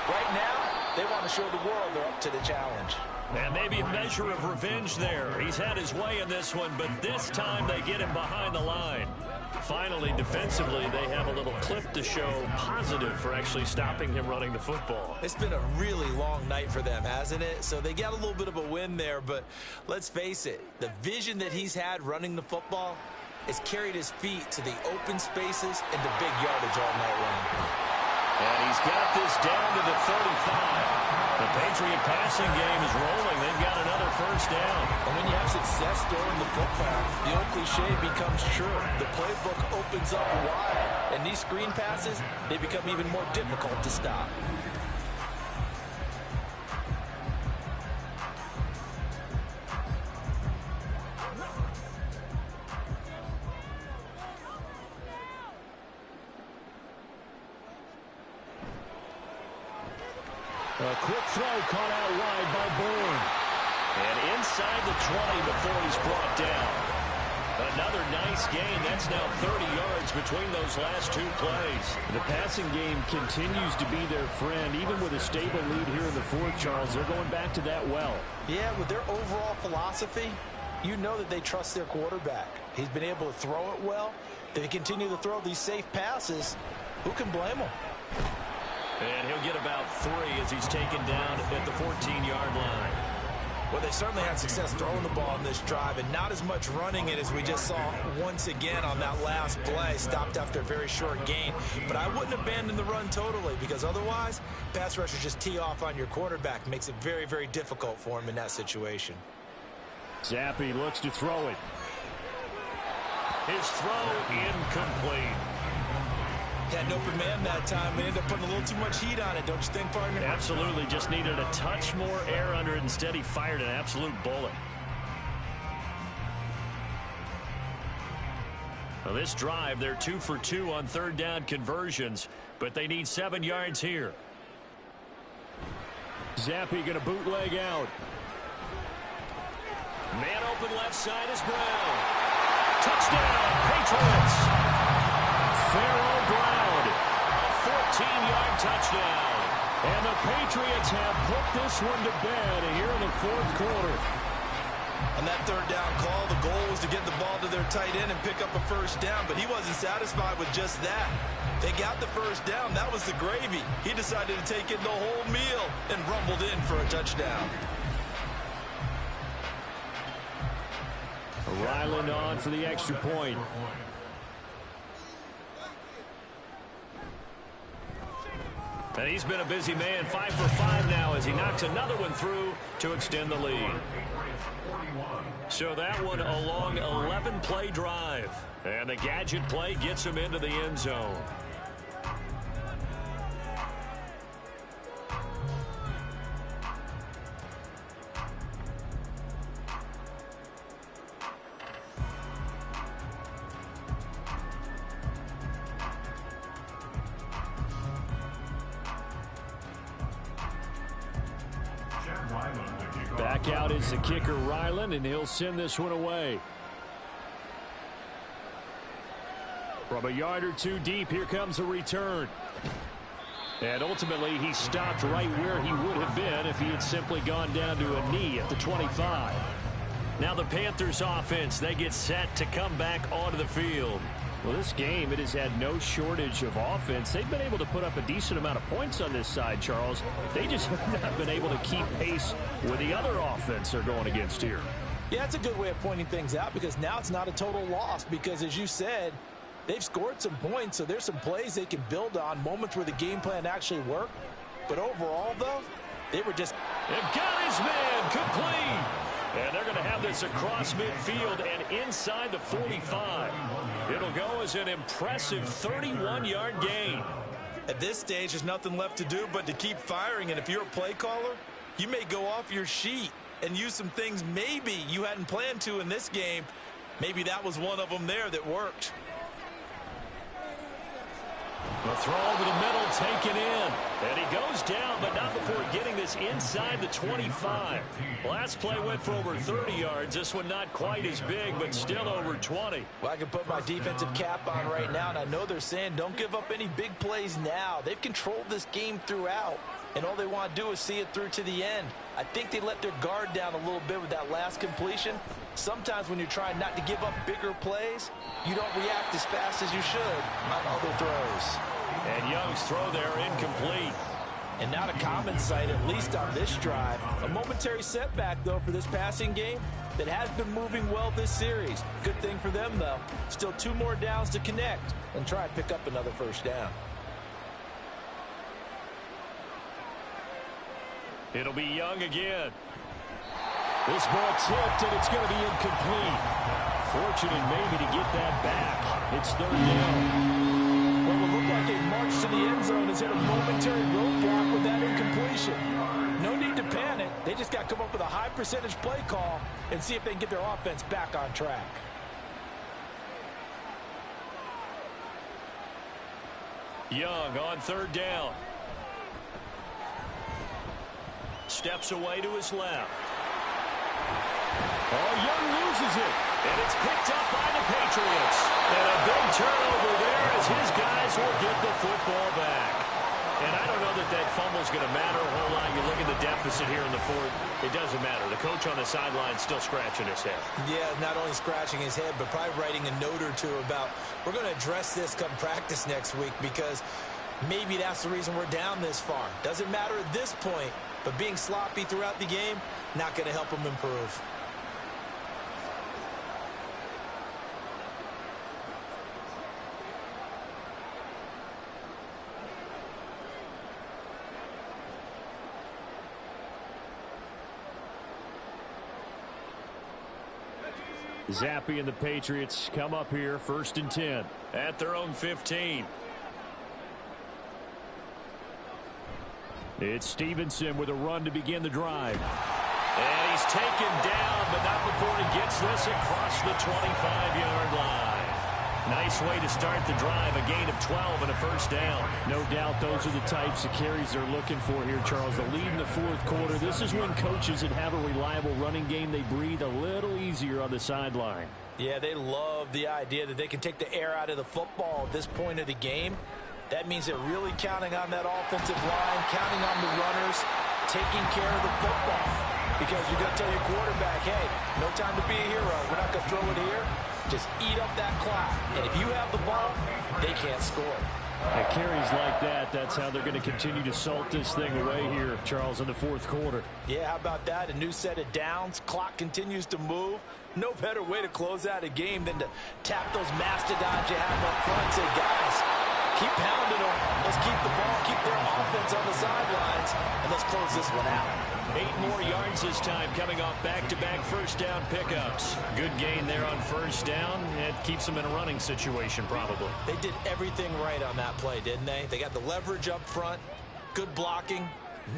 Right now, they want to show the world they're up to the challenge. And maybe a measure of revenge there. He's had his way in this one, but this time they get him behind the line. Finally, defensively, they have a little clip to show positive for actually stopping him running the football. It's been a really long night for them, hasn't it? So they got a little bit of a win there, but let's face it, the vision that he's had running the football has carried his feet to the open spaces and the big yardage all night long. And he's got this down to the 35. The Patriot passing game is rolling. They've got another first down. And when you have success throwing the football, the old cliche becomes true. The playbook opens up wide. And these screen passes, they become even more difficult to stop. A quick throw caught out wide by Bourne. And inside the 20 before he's brought down. Another nice gain. That's now 30 yards between those last two plays. The passing game continues to be their friend. Even with a stable lead here in the fourth, Charles, they're going back to that well. Yeah, with their overall philosophy, you know that they trust their quarterback. He's been able to throw it well. They continue to throw these safe passes. Who can blame them? And he'll get about 3 as he's taken down at the 14-yard line. Well, they certainly had success throwing the ball in this drive and not as much running it as we just saw once again on that last play. Stopped after a very short gain. But I wouldn't abandon the run totally because otherwise, pass rushers just tee off on your quarterback. Makes it very, very difficult for him in that situation. Zappi looks to throw it. His throw incomplete. Had an open man that time. They ended up putting a little too much heat on it, don't you think, partner? Absolutely. Just needed a touch more air under it. Instead, he fired an absolute bullet. Well, this drive, they're 2 for 2 on third down conversions, but they need 7 yards here. Zappi going to bootleg out. Man open left side is Brown. Touchdown, Patriots. Pharaoh Brown. A 14-yard touchdown. And the Patriots have put this one to bed here in the fourth quarter. On that third down call, the goal was to get the ball to their tight end and pick up a first down, but he wasn't satisfied with just that. They got the first down. That was the gravy. He decided to take in the whole meal and rumbled in for a touchdown. Ryland on for the extra point. And he's been a busy man, 5 for 5 now as he knocks another one through to extend the lead. So that one a long 11-play drive. And the gadget play gets him into the end zone. Back out is the kicker, Ryland, and he'll send this one away. From a yard or two deep, here comes a return. And ultimately, he stopped right where he would have been if he had simply gone down to a knee at the 25. Now the Panthers offense, they get set to come back onto the field. Well, this game, it has had no shortage of offense. They've been able to put up a decent amount of points on this side, Charles. They just have not been able to keep pace with the other offense they're going against here. Yeah, it's a good way of pointing things out because now it's not a total loss because, as you said, they've scored some points, so there's some plays they can build on, moments where the game plan actually worked. But overall, though, they were just... They've got his man complete. And they're going to have this across midfield and inside the 45. It'll go as an impressive 31-yard gain. At this stage, there's nothing left to do but to keep firing. And if you're a play caller, you may go off your sheet and use some things maybe you hadn't planned to in this game. Maybe that was one of them there that worked. The throw over the middle taken in. And he goes down, but not before getting this inside the 25. Last play went for over 30 yards. This one not quite as big, but still over 20. Well, I can put my defensive cap on right now, and I know they're saying don't give up any big plays now. They've controlled this game throughout, and all they want to do is see it through to the end. I think they let their guard down a little bit with that last completion. Sometimes when you're trying not to give up bigger plays, you don't react as fast as you should on other throws. And Young's throw there incomplete. And not a common sight, at least on this drive. A momentary setback, though, for this passing game that has been moving well this series. Good thing for them, though. Still 2 more downs to connect and try and pick up another first down. It'll be Young again. This ball tipped, and it's going to be incomplete. Fortunate maybe to get that back. It's third down. Well, it looked like a march to the end zone has hit a momentary roadblock with that incompletion. No need to panic. They just got to come up with a high percentage play call and see if they can get their offense back on track. Young on third down. Steps away to his left. Oh, Young loses it. And it's picked up by the Patriots. And a big turnover there as his guys will get the football back. And I don't know that that fumble's going to matter a whole lot. You look at the deficit here in the fourth, it doesn't matter. The coach on the sideline still scratching his head. Yeah, not only scratching his head, but probably writing a note or two about, we're going to address this come practice next week, because maybe that's the reason we're down this far. Doesn't matter at this point, but being sloppy throughout the game, not going to help him improve. Zappe and the Patriots come up here, 1st and 10. At their own 15. It's Stevenson with a run to begin the drive. And he's taken down, but not before he gets this across the 25-yard line. Nice way to start the drive, a gain of 12 and a 1st down. No doubt those are the types of carries they're looking for here, Charles. The lead in the 4th quarter. This is when coaches that have a reliable running game, they breathe a little easier on the sideline. Yeah, they love the idea that they can take the air out of the football at this point of the game. That means they're really counting on that offensive line, counting on the runners, taking care of the football. Because you're going to tell your quarterback, hey, no time to be a hero. We're not going to throw it here. Just eat up that clock. And if you have the ball, they can't score. At carries like that, that's how they're going to continue to salt this thing away here, Charles, in the 4th quarter. Yeah, how about that? A new set of downs. Clock continues to move. No better way to close out a game than to tap those mastodons you have up front and say, guys, keep pounding them. Let's keep the ball, keep their offense on the sidelines, and let's close this one out. 8 more yards this time, coming off back-to-back 1st down pickups. Good gain there on 1st down. It keeps them in a running situation, probably. They did everything right on that play, didn't they? They got the leverage up front, good blocking,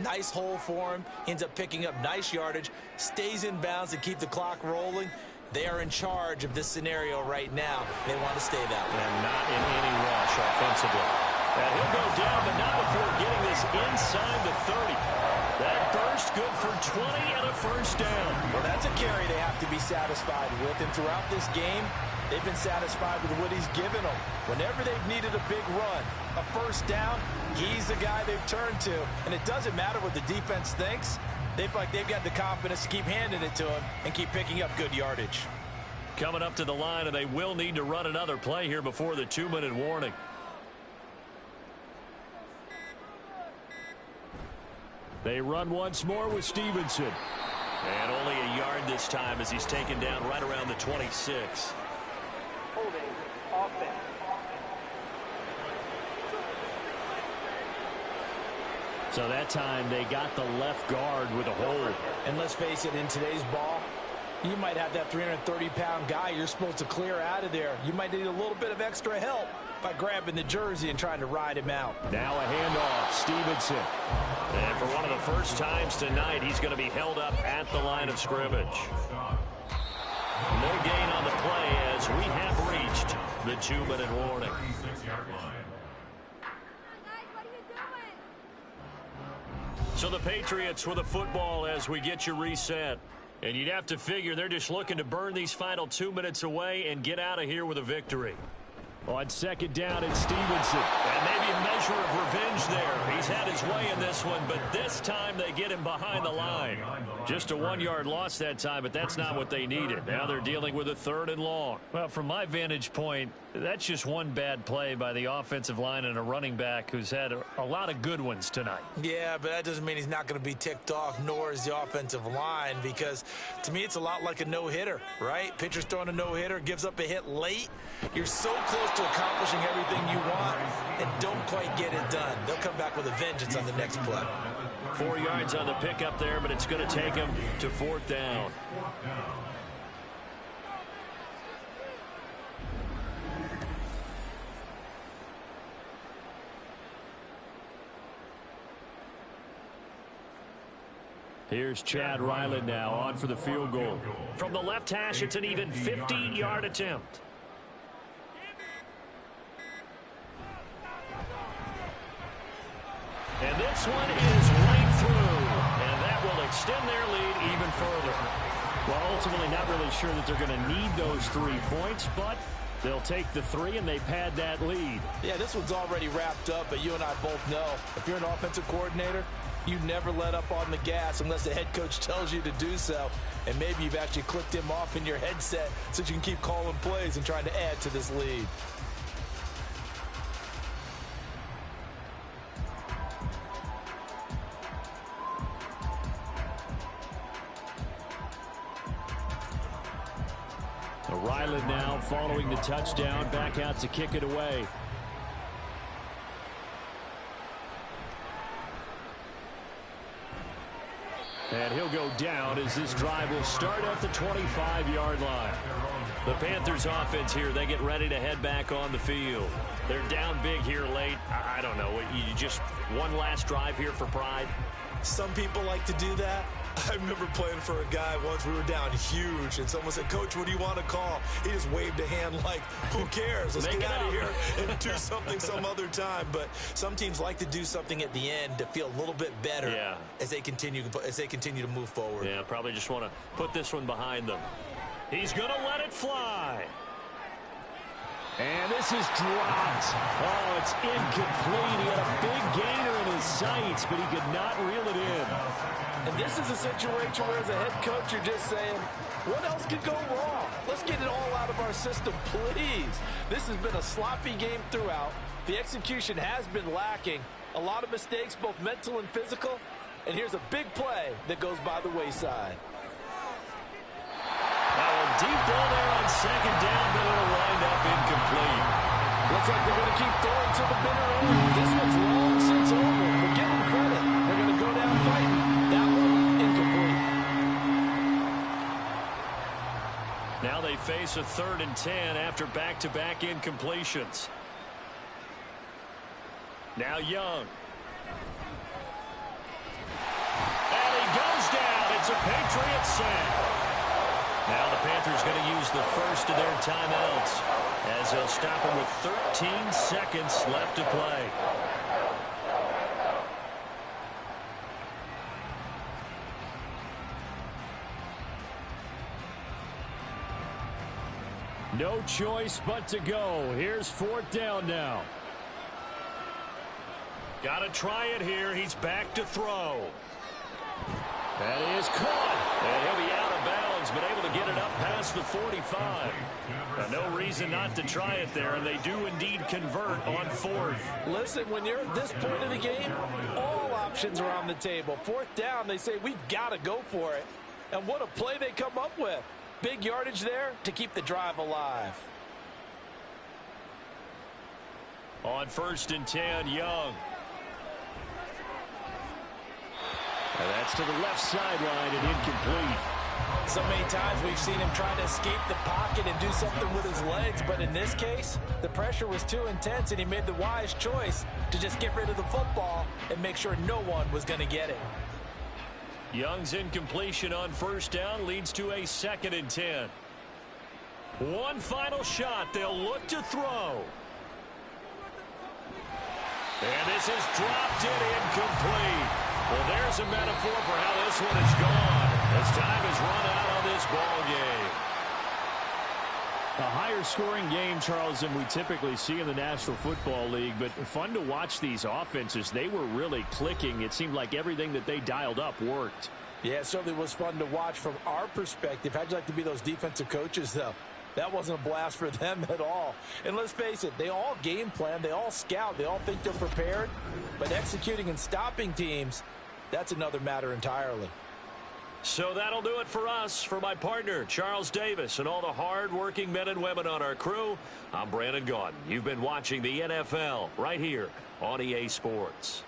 nice hole for him, ends up picking up nice yardage, stays in bounds to keep the clock rolling. They are in charge of this scenario right now. They want to stay that way. And not in any rush offensively. And he'll go down, but not before getting this inside the 30. That burst good for 20 and a 1st down. Well, that's a carry they have to be satisfied with. And throughout this game, they've been satisfied with what he's given them. Whenever they've needed a big run, a 1st down, he's the guy they've turned to. And it doesn't matter what the defense thinks. They've got the confidence to keep handing it to him and keep picking up good yardage. Coming up to the line, and they will need to run another play here before the 2-minute warning. They run once more with Stevenson. And only a yard this time as he's taken down right around the 26. Holding offense. So that time they got the left guard with a hold. And let's face it, in today's ball, you might have that 330-pound guy you're supposed to clear out of there. You might need a little bit of extra help by grabbing the jersey and trying to ride him out. Now a handoff, Stevenson. And for one of the first times tonight, he's going to be held up at the line of scrimmage. No gain on the play as we have reached the 2-minute warning. So the Patriots with the football as we get you reset. And you'd have to figure they're just looking to burn these final 2 minutes away and get out of here with a victory. On 2nd down, it's Stevenson. And maybe a measure of revenge there. He's had his way in this one, but this time they get him behind the line. Just a 1-yard loss that time, but that's not what they needed. Now they're dealing with a 3rd and long. Well, from my vantage point, that's just one bad play by the offensive line and a running back who's had a lot of good ones tonight. Yeah, but that doesn't mean he's not going to be ticked off, nor is the offensive line, because to me it's a lot like a no-hitter, right? Pitcher's throwing a no-hitter, gives up a hit late. You're so close to accomplishing everything you want and don't quite get it done. They'll come back with a vengeance on the next play. 4 yards on the pickup there, but it's going to take him to 4th down. Here's Chad Ryland now on for the field goal. From the left hash, it's an even 50-yard attempt. And this one is right through, and that will extend their lead even further. Well, ultimately not really sure that they're going to need those 3 points, but they'll take the 3 and they pad that lead. Yeah, this one's already wrapped up, but you and I both know if you're an offensive coordinator, you never let up on the gas unless the head coach tells you to do so. And maybe you've actually clicked him off in your headset so you can keep calling plays and trying to add to this lead. Ryland now following the touchdown, back out to kick it away. And he'll go down as this drive will start at the 25-yard line. The Panthers offense here, they get ready to head back on the field. They're down big here late. I don't know. You just one last drive here for pride? Some people like to do that. I remember playing for a guy once. We were down huge, and someone said, "Coach, what do you want to call?" He just waved a hand like, "Who cares? Let's get out of here and do something some other time." But some teams like to do something at the end to feel a little bit better as they continue to move forward. Yeah, probably just want to put this one behind them. He's going to let it fly. And this is dropped. Oh, it's incomplete. He had a big gainer in his sights, but he could not reel it in. And this is a situation where, as a head coach, you're just saying, what else could go wrong? Let's get it all out of our system, please. This has been a sloppy game throughout. The execution has been lacking. A lot of mistakes, both mental and physical. And here's a big play that goes by the wayside. Now a deep ball there on second down, but it'll wind up incomplete. Looks like they're going to keep throwing to the bitter end. This one's long since over, but give them credit. They're going to go down fighting. That one, incomplete. Now they face a 3rd and 10 after back-to-back incompletions. Now Young. And he goes down. It's a Patriots sack. Now the Panthers going to use the first of their timeouts as they'll stop him with 13 seconds left to play. No choice but to go. Here's 4th down now. Got to try it here. He's back to throw. That is caught. And he'll be out of bounds, but able to get it up past the 45. No reason not to try it there, and they do indeed convert on 4th. Listen, when you're at this point of the game, all options are on the table. 4th down, they say, we've got to go for it. And what a play they come up with. Big yardage there to keep the drive alive. On 1st and 10, Young. And that's to the left sideline and incomplete. So many times we've seen him try to escape the pocket and do something with his legs, but in this case, the pressure was too intense and he made the wise choice to just get rid of the football and make sure no one was going to get it. Young's incompletion on 1st down leads to a 2nd and 10. One final shot. They'll look to throw. And this is dropped in incomplete. Well, there's a metaphor for how this one is gone as time has run out on this ball game. A higher scoring game, Charles, than we typically see in the National Football League, but fun to watch these offenses. They were really clicking. It seemed like everything that they dialed up worked. Yeah, it certainly was fun to watch from our perspective. How'd you like to be those defensive coaches, though? That wasn't a blast for them at all. And let's face it, they all game plan, they all scout, they all think they're prepared. But executing and stopping teams, that's another matter entirely. So that'll do it for us. For my partner, Charles Davis, and all the hard-working men and women on our crew, I'm Brandon Gaudin. You've been watching the NFL right here on EA Sports.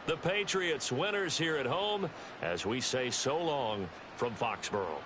The Patriots winners here at home as we say so long from Foxborough.